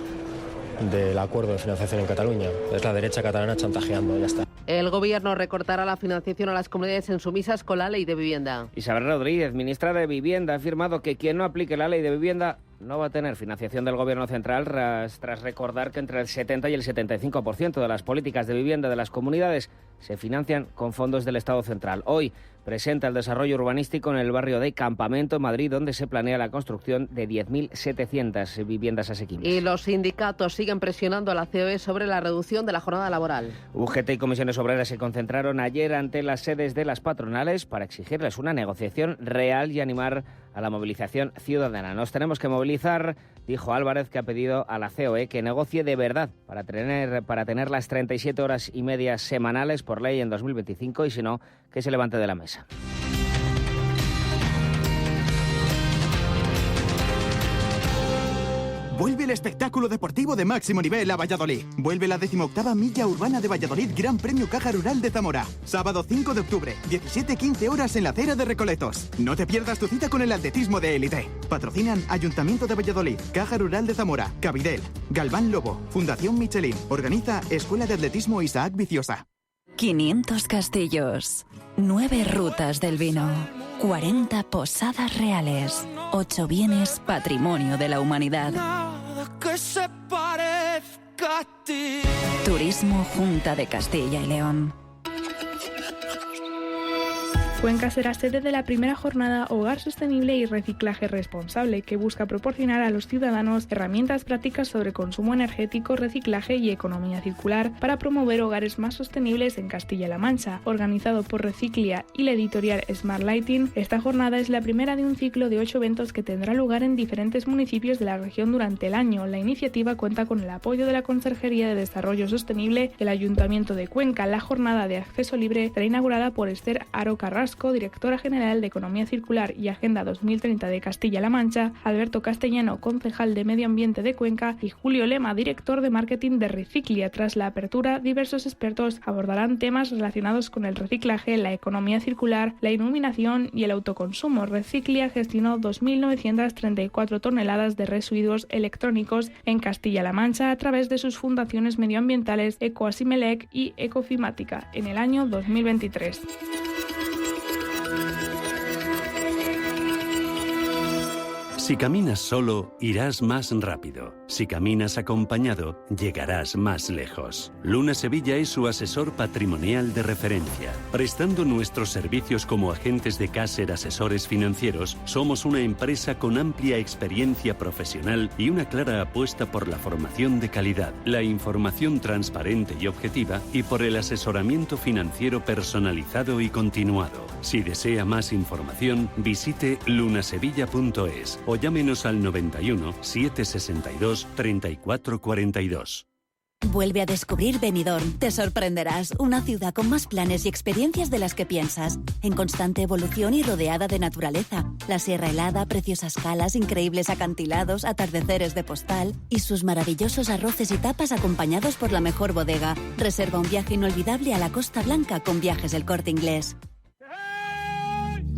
del acuerdo de financiación en Cataluña. Es la derecha catalana chantajeando, ya está. El gobierno recortará la financiación a las comunidades insumisas con la ley de vivienda. Isabel Rodríguez, ministra de Vivienda, ha afirmado que quien no aplique la ley de vivienda no va a tener financiación del gobierno central, tras recordar que entre el 70 y el 75% de las políticas de vivienda de las comunidades se financian con fondos del Estado central. Hoy presenta el desarrollo urbanístico en el barrio de Campamento, en Madrid, donde se planea la construcción de 10.700 viviendas asequibles. Y los sindicatos siguen presionando a la COE sobre la reducción de la jornada laboral. UGT y comisiones obreras se concentraron ayer ante las sedes de las patronales para exigirles una negociación real y animar a la movilización ciudadana. Nos tenemos que movilizar, dijo Álvarez, que ha pedido a la COE que negocie de verdad para tener las 37 horas y media semanales por ley en 2025 y, si no, que se levante de la mesa. Vuelve el espectáculo deportivo de máximo nivel a Valladolid. Vuelve la 18ª Milla Urbana de Valladolid Gran Premio Caja Rural de Zamora. Sábado 5 de octubre, 17:15 horas en la acera de Recoletos. No te pierdas tu cita con el atletismo de élite. Patrocinan Ayuntamiento de Valladolid, Caja Rural de Zamora, Cabidel, Galván Lobo, Fundación Michelin. Organiza Escuela de Atletismo Isaac Viciosa. 500 castillos, 9 rutas del vino, 40 posadas reales, 8 bienes patrimonio de la humanidad. Que se parezca a ti. Turismo Junta de Castilla y León. Cuenca será sede de la primera jornada Hogar Sostenible y Reciclaje Responsable, que busca proporcionar a los ciudadanos herramientas prácticas sobre consumo energético, reciclaje y economía circular para promover hogares más sostenibles en Castilla-La Mancha. Organizado por Reciclia y la editorial Smart Lighting, esta jornada es la primera de un ciclo de 8 eventos que tendrá lugar en diferentes municipios de la región durante el año. La iniciativa cuenta con el apoyo de la Conserjería de Desarrollo Sostenible del Ayuntamiento de Cuenca. La jornada de acceso libre será inaugurada por Esther Aro Carrasco, Carrasco, directora general de Economía Circular y Agenda 2030 de Castilla-La Mancha, Alberto Castellano, concejal de Medio Ambiente de Cuenca, y Julio Lema, director de marketing de Reciclia. Tras la apertura, diversos expertos abordarán temas relacionados con el reciclaje, la economía circular, la iluminación y el autoconsumo. Reciclia gestionó 2.934 toneladas de residuos electrónicos en Castilla-La Mancha a través de sus fundaciones medioambientales Ecoasimelec y Ecofimática en el año 2023. Si caminas solo, irás más rápido. Si caminas acompañado, llegarás más lejos. Luna Sevilla es su asesor patrimonial de referencia. Prestando nuestros servicios como agentes de Caser Asesores Financieros, somos una empresa con amplia experiencia profesional y una clara apuesta por la formación de calidad, la información transparente y objetiva y por el asesoramiento financiero personalizado y continuado. Si desea más información, visite lunasevilla.es o llámenos al 91 762 3442. Vuelve a descubrir Benidorm. Te sorprenderás. Una ciudad con más planes y experiencias de las que piensas. En constante evolución y rodeada de naturaleza. La sierra helada, preciosas calas, increíbles acantilados, atardeceres de postal y sus maravillosos arroces y tapas acompañados por la mejor bodega. Reserva un viaje inolvidable a la Costa Blanca con Viajes El Corte Inglés.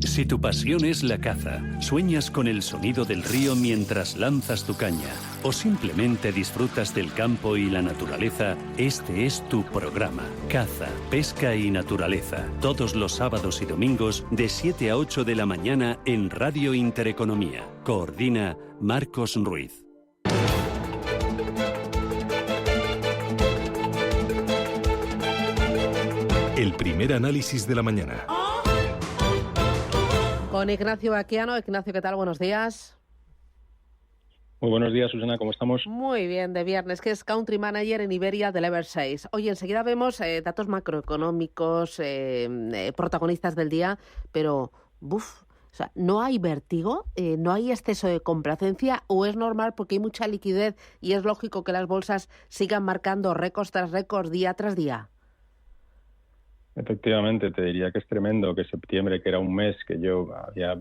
Si tu pasión es la caza, sueñas con el sonido del río mientras lanzas tu caña o simplemente disfrutas del campo y la naturaleza, este es tu programa. Caza, pesca y naturaleza. Todos los sábados y domingos de 7 a 8 de la mañana en Radio Intereconomía. Coordina Marcos Ruiz. El primer análisis de la mañana. Con Ignacio Baquiano. Ignacio, ¿qué tal? Buenos días. Muy buenos días, Susana, ¿cómo estamos? Muy bien, de viernes, que es Country Manager en Iberia de Eversafe. Oye, enseguida vemos datos macroeconómicos, protagonistas del día, pero, o sea, ¿no hay vértigo? ¿No hay exceso de complacencia? ¿O es normal porque hay mucha liquidez y es lógico que las bolsas sigan marcando récords tras récords día tras día? Efectivamente, te diría que es tremendo que septiembre, que era un mes que yo había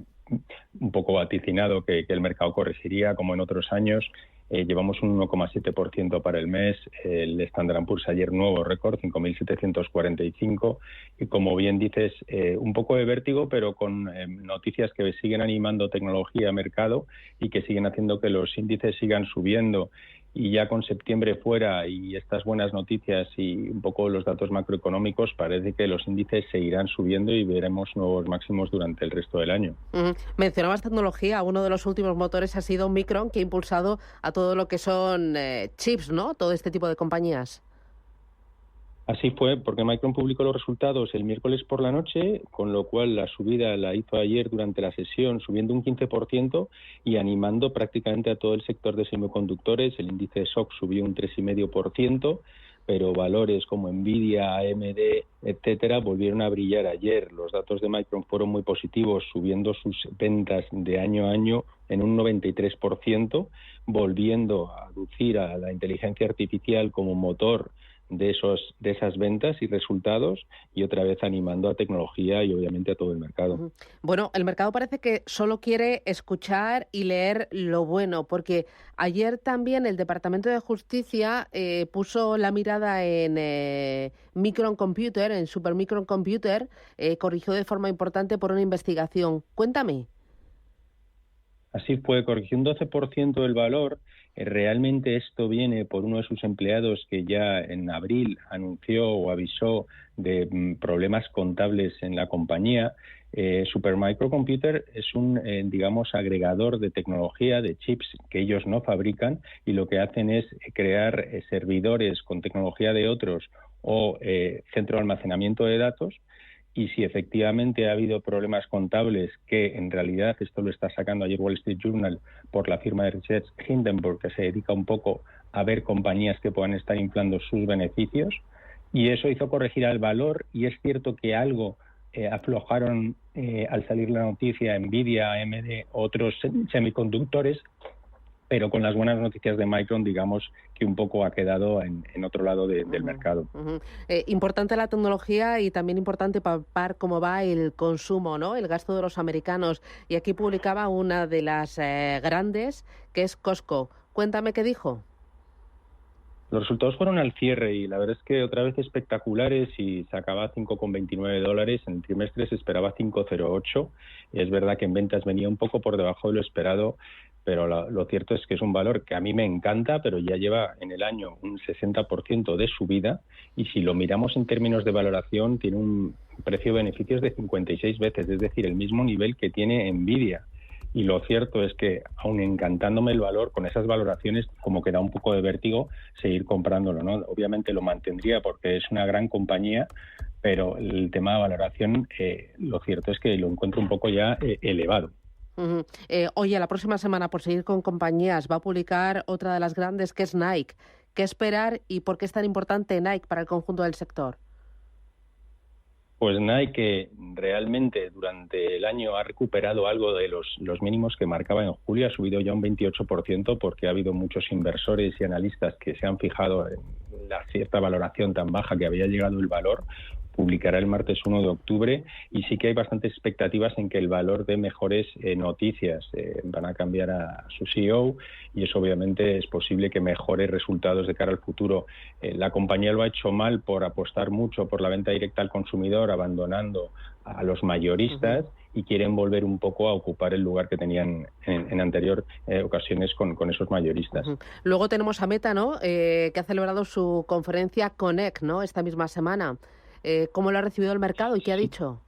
un poco vaticinado que el mercado corregiría como en otros años, llevamos un 1,7% para el mes. El Standard & Poor's ayer nuevo récord, 5.745, y como bien dices, un poco de vértigo, pero con noticias que siguen animando tecnología, mercado, y que siguen haciendo que los índices sigan subiendo. Y ya con septiembre fuera y estas buenas noticias y un poco los datos macroeconómicos, parece que los índices seguirán subiendo y veremos nuevos máximos durante el resto del año. Mencionabas tecnología. Uno de los últimos motores ha sido Micron, que ha impulsado a todo lo que son chips, ¿no? Todo este tipo de compañías. Así fue, porque Micron publicó los resultados el miércoles por la noche, con lo cual la subida la hizo ayer durante la sesión, subiendo un 15% y animando prácticamente a todo el sector de semiconductores. El índice SOX subió un 3,5%, pero valores como Nvidia, AMD, etcétera, volvieron a brillar ayer. Los datos de Micron fueron muy positivos, subiendo sus ventas de año a año en un 93%, volviendo a aducir a la inteligencia artificial como motor de esas ventas y resultados, y otra vez animando a tecnología y obviamente a todo el mercado. Bueno, el mercado parece que solo quiere escuchar y leer lo bueno, porque ayer también el Departamento de Justicia puso la mirada en Micron Computer, en Super Micron Computer, corrigió de forma importante por una investigación. Cuéntame. Así fue, corrigió un 12% el valor. Realmente esto viene por uno de sus empleados que ya en abril anunció o avisó de problemas contables en la compañía. Supermicro Computer es un, agregador de tecnología, de chips que ellos no fabrican, y lo que hacen es crear servidores con tecnología de otros o centro de almacenamiento de datos. Y si efectivamente ha habido problemas contables, que en realidad esto lo está sacando ayer Wall Street Journal por la firma de Research Hindenburg, que se dedica un poco a ver compañías que puedan estar inflando sus beneficios, y eso hizo corregir al valor. Y es cierto que algo aflojaron al salir la noticia Nvidia, AMD, otros semiconductores, pero con las buenas noticias de Micron, digamos que un poco ha quedado en otro lado del mercado. Importante la tecnología y también importante palpar cómo va el consumo, ¿no? El gasto de los americanos. Y aquí publicaba una de las grandes, que es Costco. Cuéntame qué dijo. Los resultados fueron al cierre y la verdad es que otra vez espectaculares y se acaba $5,29. En el trimestre se esperaba $5,08. Es verdad que en ventas venía un poco por debajo de lo esperado, pero lo cierto es que es un valor que a mí me encanta, pero ya lleva en el año un 60% de subida y si lo miramos en términos de valoración tiene un precio-beneficios de 56 veces, es decir, el mismo nivel que tiene Nvidia. Y lo cierto es que, aun encantándome el valor, con esas valoraciones como que da un poco de vértigo seguir comprándolo, ¿no? Obviamente lo mantendría porque es una gran compañía, pero el tema de valoración, lo cierto es que lo encuentro un poco ya elevado. Oye, la próxima semana, por seguir con compañías, va a publicar otra de las grandes, que es Nike. ¿Qué esperar y por qué es tan importante Nike para el conjunto del sector? Pues Nike realmente durante el año ha recuperado algo de los mínimos que marcaba en julio, ha subido ya un 28% porque ha habido muchos inversores y analistas que se han fijado en la cierta valoración tan baja que había llegado el valor. Publicará el martes 1 de octubre y sí que hay bastantes expectativas en que el valor dé mejores noticias. Van a cambiar a su CEO y eso obviamente es posible que mejore resultados de cara al futuro. La compañía lo ha hecho mal por apostar mucho por la venta directa al consumidor, abandonando a los mayoristas y quieren volver un poco a ocupar el lugar que tenían en anterior ocasiones con esos mayoristas. Luego tenemos a Meta, ¿no? Que ha celebrado su conferencia Connect, ¿no? Esta misma semana. ¿Cómo lo ha recibido el mercado y qué ha dicho?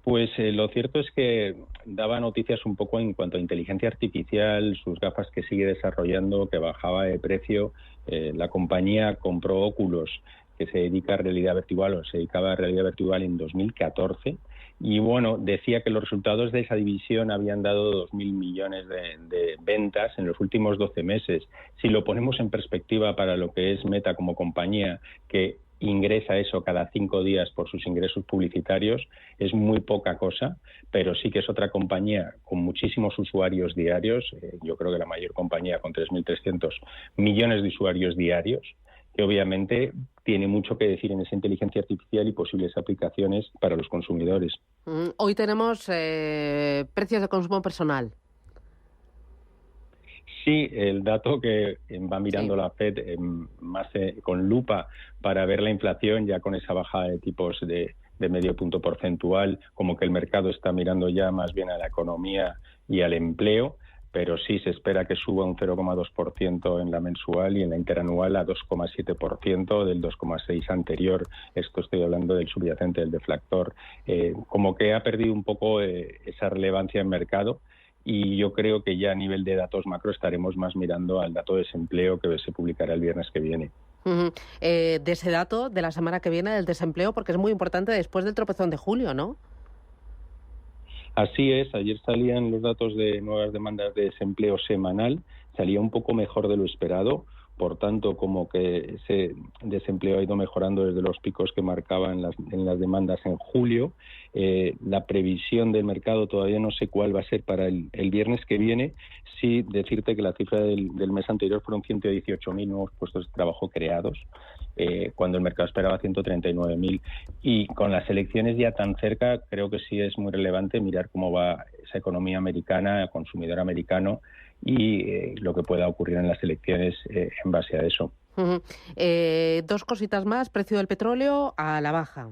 Pues lo cierto es que daba noticias un poco en cuanto a inteligencia artificial, sus gafas que sigue desarrollando, que bajaba de precio. La compañía compró Oculus, que se dedica a realidad virtual o se dedicaba a realidad virtual en 2014. Y bueno, decía que los resultados de esa división habían dado 2.000 millones de ventas en los últimos 12 meses. Si lo ponemos en perspectiva para lo que es Meta como compañía, que ingresa eso cada 5 días por sus ingresos publicitarios, es muy poca cosa, pero sí que es otra compañía con muchísimos usuarios diarios, yo creo que la mayor compañía con 3.300 millones de usuarios diarios, que obviamente tiene mucho que decir en esa inteligencia artificial y posibles aplicaciones para los consumidores. Hoy tenemos precios de consumo personal. Sí, el dato que va mirando la FED más con lupa para ver la inflación, ya con esa bajada de tipos de medio punto porcentual, como que el mercado está mirando ya más bien a la economía y al empleo, pero sí se espera que suba un 0,2% en la mensual y en la interanual a 2,7% del 2,6% anterior. Esto estoy hablando del subyacente, del deflactor. Como que ha perdido un poco esa relevancia en mercado. Y yo creo que ya a nivel de datos macro estaremos más mirando al dato de desempleo que se publicará el viernes que viene. De ese dato de la semana que viene del desempleo, porque es muy importante después del tropezón de julio, ¿no? Así es, ayer salían los datos de nuevas demandas de desempleo semanal, salía un poco mejor de lo esperado. Por tanto, como que ese desempleo ha ido mejorando desde los picos que marcaban en las demandas en julio. La previsión del mercado todavía no sé cuál va a ser para el viernes que viene. Sí decirte que la cifra del mes anterior fueron 118.000 nuevos puestos de trabajo creados, cuando el mercado esperaba 139.000. Y con las elecciones ya tan cerca, creo que sí es muy relevante mirar cómo va esa economía americana, el consumidor americano, y lo que pueda ocurrir en las elecciones en base a eso. Dos cositas más, precio del petróleo a la baja.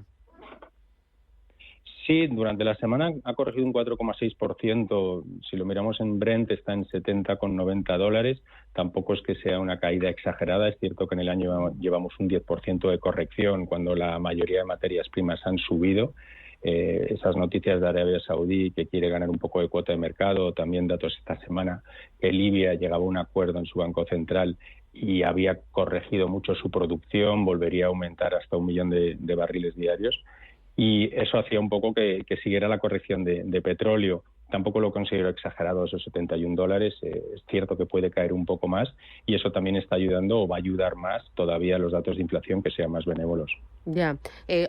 Sí, durante la semana ha corregido un 4,6%. Si lo miramos en Brent está en $70,90. Tampoco es que sea una caída exagerada. Es cierto que en el año llevamos un 10% de corrección cuando la mayoría de materias primas han subido. Esas noticias de Arabia Saudí que quiere ganar un poco de cuota de mercado, también datos esta semana que Libia llegaba a un acuerdo en su Banco Central y había corregido mucho su producción, volvería a aumentar hasta 1 millón de barriles diarios y eso hacía un poco que siguiera la corrección de petróleo. Tampoco lo considero exagerado esos $71, es cierto que puede caer un poco más y eso también está ayudando o va a ayudar más todavía a los datos de inflación que sean más benévolos. Ya.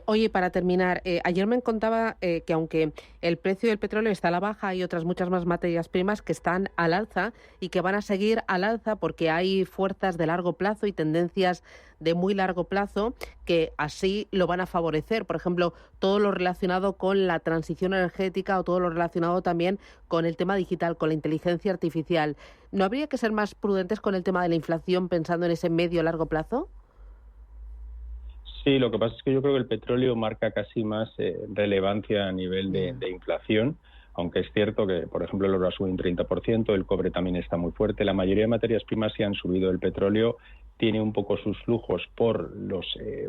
Oye, para terminar, ayer me contaba que aunque el precio del petróleo está a la baja, hay otras muchas más materias primas que están al alza y que van a seguir al alza porque hay fuerzas de largo plazo y tendencias de muy largo plazo que así lo van a favorecer. Por ejemplo, todo lo relacionado con la transición energética o todo lo relacionado también con el tema digital, con la inteligencia artificial. ¿No habría que ser más prudentes con el tema de la inflación pensando en ese medio largo plazo? Sí, lo que pasa es que yo creo que el petróleo marca casi más relevancia a nivel de inflación, aunque es cierto que, por ejemplo, el oro ha subido un 30%, el cobre también está muy fuerte. La mayoría de materias primas sí han subido. El petróleo tiene un poco sus flujos por los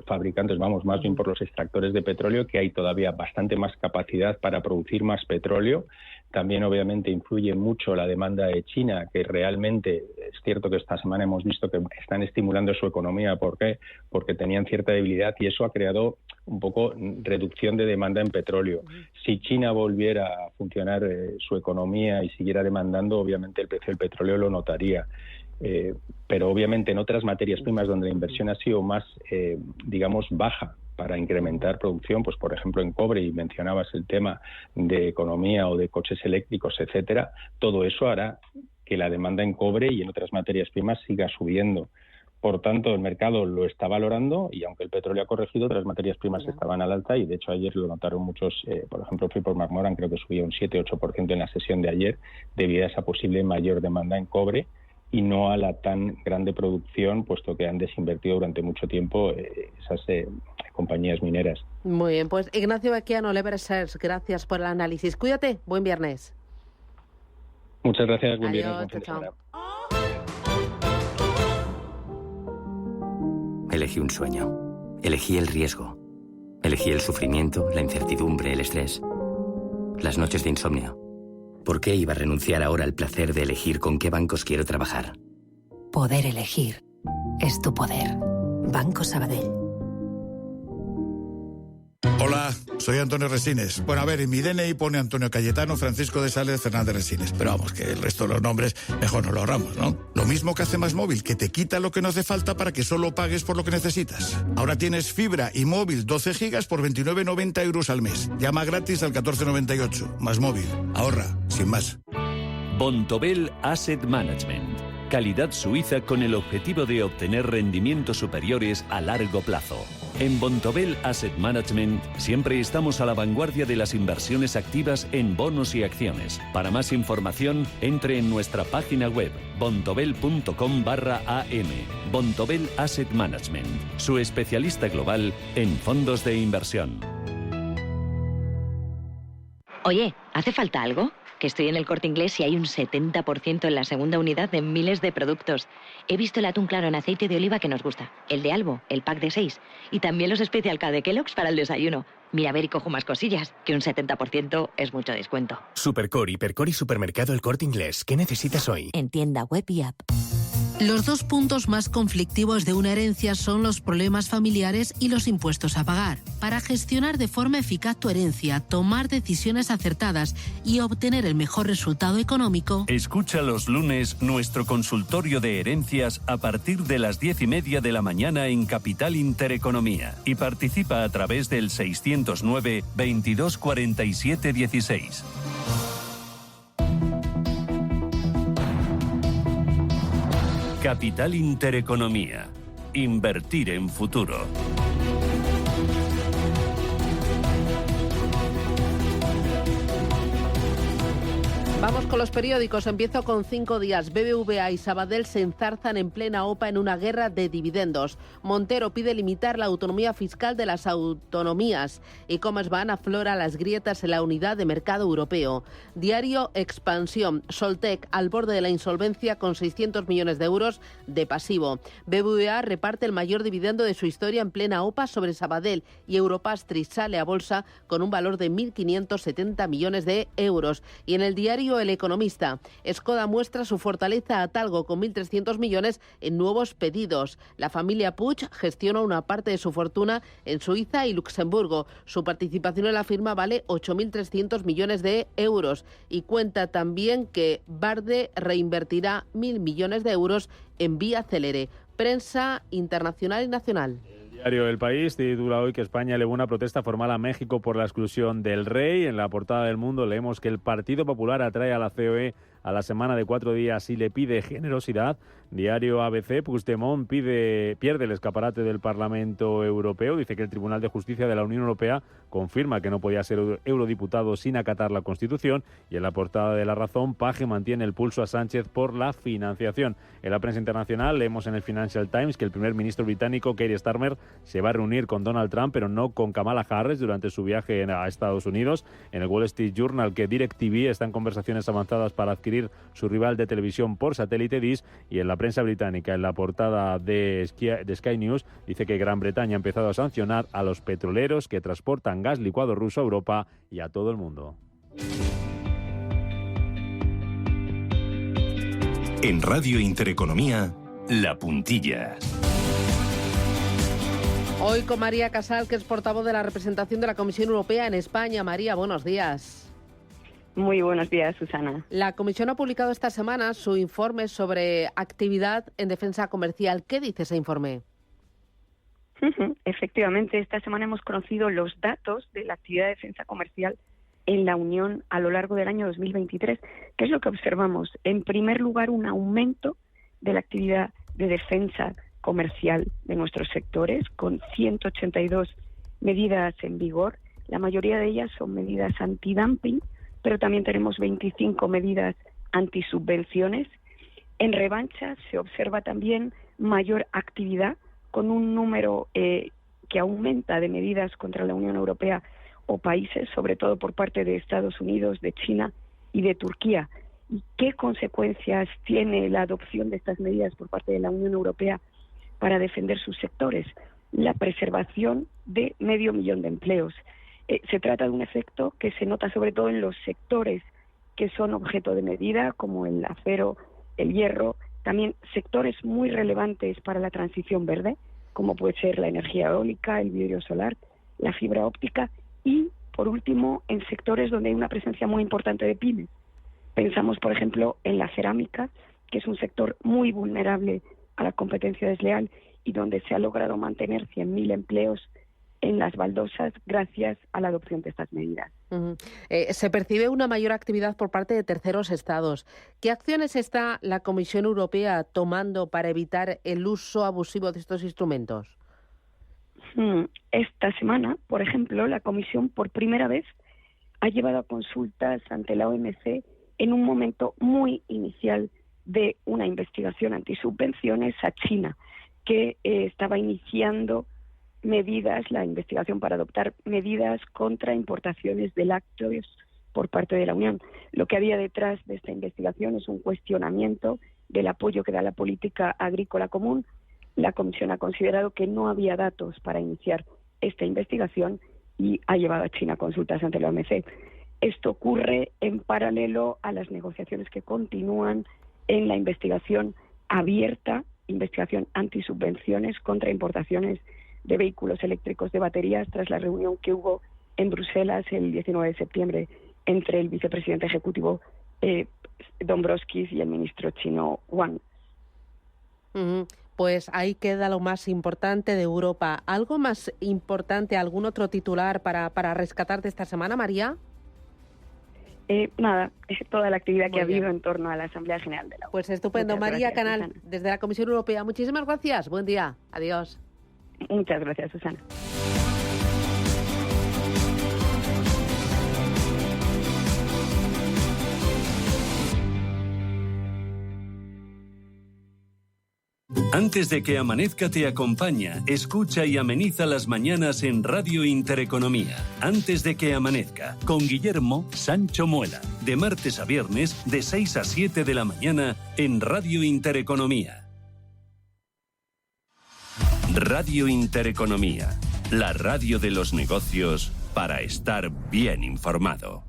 fabricantes, más bien por los extractores de petróleo, que hay todavía bastante más capacidad para producir más petróleo. También, obviamente, influye mucho la demanda de China, que realmente es cierto que esta semana hemos visto que están estimulando su economía. ¿Por qué? Porque tenían cierta debilidad y eso ha creado un poco reducción de demanda en petróleo. Si China volviera a funcionar su economía y siguiera demandando, obviamente el precio del petróleo lo notaría. Pero obviamente en otras materias primas donde la inversión ha sido más, baja para incrementar producción, pues por ejemplo en cobre, y mencionabas el tema de economía o de coches eléctricos, etcétera, todo eso hará que la demanda en cobre y en otras materias primas siga subiendo. Por tanto, el mercado lo está valorando y aunque el petróleo ha corregido, otras materias primas estaban al alta y de hecho ayer lo notaron muchos, por ejemplo, Freeport-McMoRan creo que subía un 7-8% en la sesión de ayer debido a esa posible mayor demanda en cobre y no a la tan grande producción, puesto que han desinvertido durante mucho tiempo esas compañías mineras. Muy bien, pues Ignacio Baquiano, Lever Research, gracias por el análisis. Cuídate, buen viernes. Muchas gracias, buen Adiós, viernes, buen fin de chao. semana. Elegí un sueño. Elegí el riesgo. Elegí el sufrimiento, la incertidumbre, el estrés. Las noches de insomnio. ¿Por qué iba a renunciar ahora al placer de elegir con qué bancos quiero trabajar? Poder elegir es tu poder. Banco Sabadell. Hola, soy Antonio Resines. Bueno, a ver, en mi DNI pone Antonio Cayetano Francisco de Sales Fernández Resines. Pero vamos, que el resto de los nombres mejor nos lo ahorramos, ¿no? Lo mismo que hace Más Móvil, que te quita lo que no hace falta para que solo pagues por lo que necesitas. Ahora tienes fibra y móvil 12 gigas por 29,90 euros al mes. Llama gratis al 1498. Más Móvil. Ahorra, sin más. Bontobel Asset Management. Calidad suiza con el objetivo de obtener rendimientos superiores a largo plazo. En Bontobel Asset Management siempre estamos a la vanguardia de las inversiones activas en bonos y acciones. Para más información, entre en nuestra página web bontobel.com/am. Bontobel Asset Management, su especialista global en fondos de inversión. Oye, ¿hace falta algo? Que estoy en el Corte Inglés y hay un 70% en la segunda unidad de miles de productos. He visto el atún claro en aceite de oliva que nos gusta, el de Albo, el pack de 6 y también los Special K de Kellogg's para el desayuno. Mira, a ver y cojo más cosillas, que un 70% es mucho descuento. Supercore, Hipercore y Supermercado El Corte Inglés. ¿Qué necesitas hoy? En tienda web y app. Los dos puntos más conflictivos de una herencia son los problemas familiares y los impuestos a pagar. Para gestionar de forma eficaz tu herencia, tomar decisiones acertadas y obtener el mejor resultado económico. Escucha los lunes nuestro consultorio de herencias a partir de las 10:30 de la mañana en Capital Intereconomía y participa a través del 609 22 47 16. Capital Intereconomía. Invertir en futuro. Vamos con los periódicos. Empiezo con 5 días. BBVA y Sabadell se enzarzan en plena OPA en una guerra de dividendos. Montero pide limitar la autonomía fiscal de las autonomías. Y Commerzbank aflora las grietas en la unidad de mercado europeo. Diario Expansión. Soltec al borde de la insolvencia con 600 millones de euros de pasivo. BBVA reparte el mayor dividendo de su historia en plena OPA sobre Sabadell y Europastris sale a bolsa con un valor de 1.570 millones de euros. Y en el diario El Economista, Skoda muestra su fortaleza a Talgo con 1.300 millones en nuevos pedidos. La familia Puig gestiona una parte de su fortuna en Suiza y Luxemburgo. Su participación en la firma vale 8.300 millones de euros y cuenta también que Barde reinvertirá 1.000 millones de euros en Vía Célere. Prensa internacional y nacional. Diario El País titula hoy que España elevó una protesta formal a México por la exclusión del rey. En la portada del Mundo leemos que el Partido Popular atrae a la COE a la semana de 4 días y le pide generosidad. Diario ABC, Puigdemont pierde el escaparate del Parlamento Europeo. Dice que el Tribunal de Justicia de la Unión Europea confirma que no podía ser eurodiputado sin acatar la Constitución. Y en la portada de La Razón, Page mantiene el pulso a Sánchez por la financiación. En la prensa internacional leemos en el Financial Times que el primer ministro británico, Keir Starmer, se va a reunir con Donald Trump, pero no con Kamala Harris durante su viaje a Estados Unidos. En el Wall Street Journal, que DirecTV está en conversaciones avanzadas para adquirir su rival de televisión por satélite Dish. Y en la prensa británica, en la portada de Sky News, dice que Gran Bretaña ha empezado a sancionar a los petroleros que transportan gas licuado ruso a Europa y a todo el mundo. En Radio Intereconomía, La Puntilla. Hoy con María Casal, que es portavoz de la representación de la Comisión Europea en España. María, buenos días. Muy buenos días, Susana. La Comisión ha publicado esta semana su informe sobre actividad en defensa comercial. ¿Qué dice ese informe? Efectivamente, esta semana hemos conocido los datos de la actividad de defensa comercial en la Unión a lo largo del año 2023. ¿Qué es lo que observamos? En primer lugar, un aumento de la actividad de defensa comercial de nuestros sectores, con 182 medidas en vigor. La mayoría de ellas son medidas antidumping, pero también tenemos 25 medidas antisubvenciones. En revancha se observa también mayor actividad, con un número que aumenta de medidas contra la Unión Europea o países, sobre todo por parte de Estados Unidos, de China y de Turquía. ¿Y qué consecuencias tiene la adopción de estas medidas por parte de la Unión Europea para defender sus sectores? La preservación de 500.000 de empleos. Se trata de un efecto que se nota sobre todo en los sectores que son objeto de medida, como el acero, el hierro, también sectores muy relevantes para la transición verde, como puede ser la energía eólica, el vidrio solar, la fibra óptica y, por último, en sectores donde hay una presencia muy importante de pymes. Pensamos, por ejemplo, en la cerámica, que es un sector muy vulnerable a la competencia desleal y donde se ha logrado mantener 100.000 empleos en las baldosas gracias a la adopción de estas medidas. Se percibe una mayor actividad por parte de terceros estados. ¿Qué acciones está la Comisión Europea tomando para evitar el uso abusivo de estos instrumentos? Esta semana, por ejemplo, la Comisión por primera vez ha llevado a consultas ante la OMC en un momento muy inicial de una investigación antisubvenciones a China, que estaba iniciando la investigación para adoptar medidas contra importaciones de lácteos por parte de la Unión. Lo que había detrás de esta investigación es un cuestionamiento del apoyo que da la política agrícola común. La Comisión ha considerado que no había datos para iniciar esta investigación y ha llevado a China a consultas ante la OMC. Esto ocurre en paralelo a las negociaciones que continúan en la investigación abierta, investigación antisubvenciones contra importaciones de vehículos eléctricos de baterías, tras la reunión que hubo en Bruselas el 19 de septiembre entre el vicepresidente ejecutivo Dombrovskis y el ministro chino Wang. Pues ahí queda lo más importante de Europa. ¿Algo más importante, algún otro titular para rescatar de esta semana, María? Nada, es toda la actividad que ha habido en torno a la Asamblea General de la ONU. Pues estupendo. Muchas María gracias, Canal, Susana. desde la Comisión Europea. Muchísimas gracias. Buen día. Adiós. Muchas gracias, Susana. Antes de que amanezca te acompaña, escucha y ameniza las mañanas en Radio Intereconomía. Antes de que amanezca, con Guillermo Sancho Muela. De martes a viernes, de 6 a 7 de la mañana, en Radio Intereconomía. Radio Intereconomía, la radio de los negocios para estar bien informado.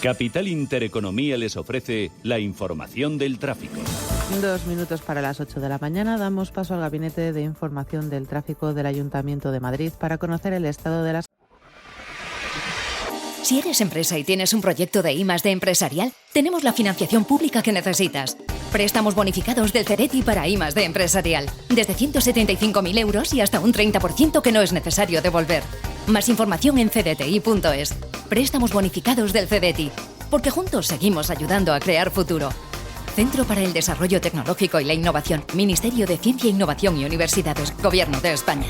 Capital Intereconomía les ofrece la información del tráfico. 2 minutos para las 8 de la mañana. Damos paso al Gabinete de Información del Tráfico del Ayuntamiento de Madrid para conocer el estado de las... Si eres empresa y tienes un proyecto de I+D empresarial, tenemos la financiación pública que necesitas. Préstamos bonificados del CEDETI para I+D empresarial. Desde 175.000 euros y hasta un 30% que no es necesario devolver. Más información en cdti.es. Préstamos bonificados del CEDETI. Porque juntos seguimos ayudando a crear futuro. Centro para el Desarrollo Tecnológico y la Innovación. Ministerio de Ciencia, Innovación y Universidades. Gobierno de España.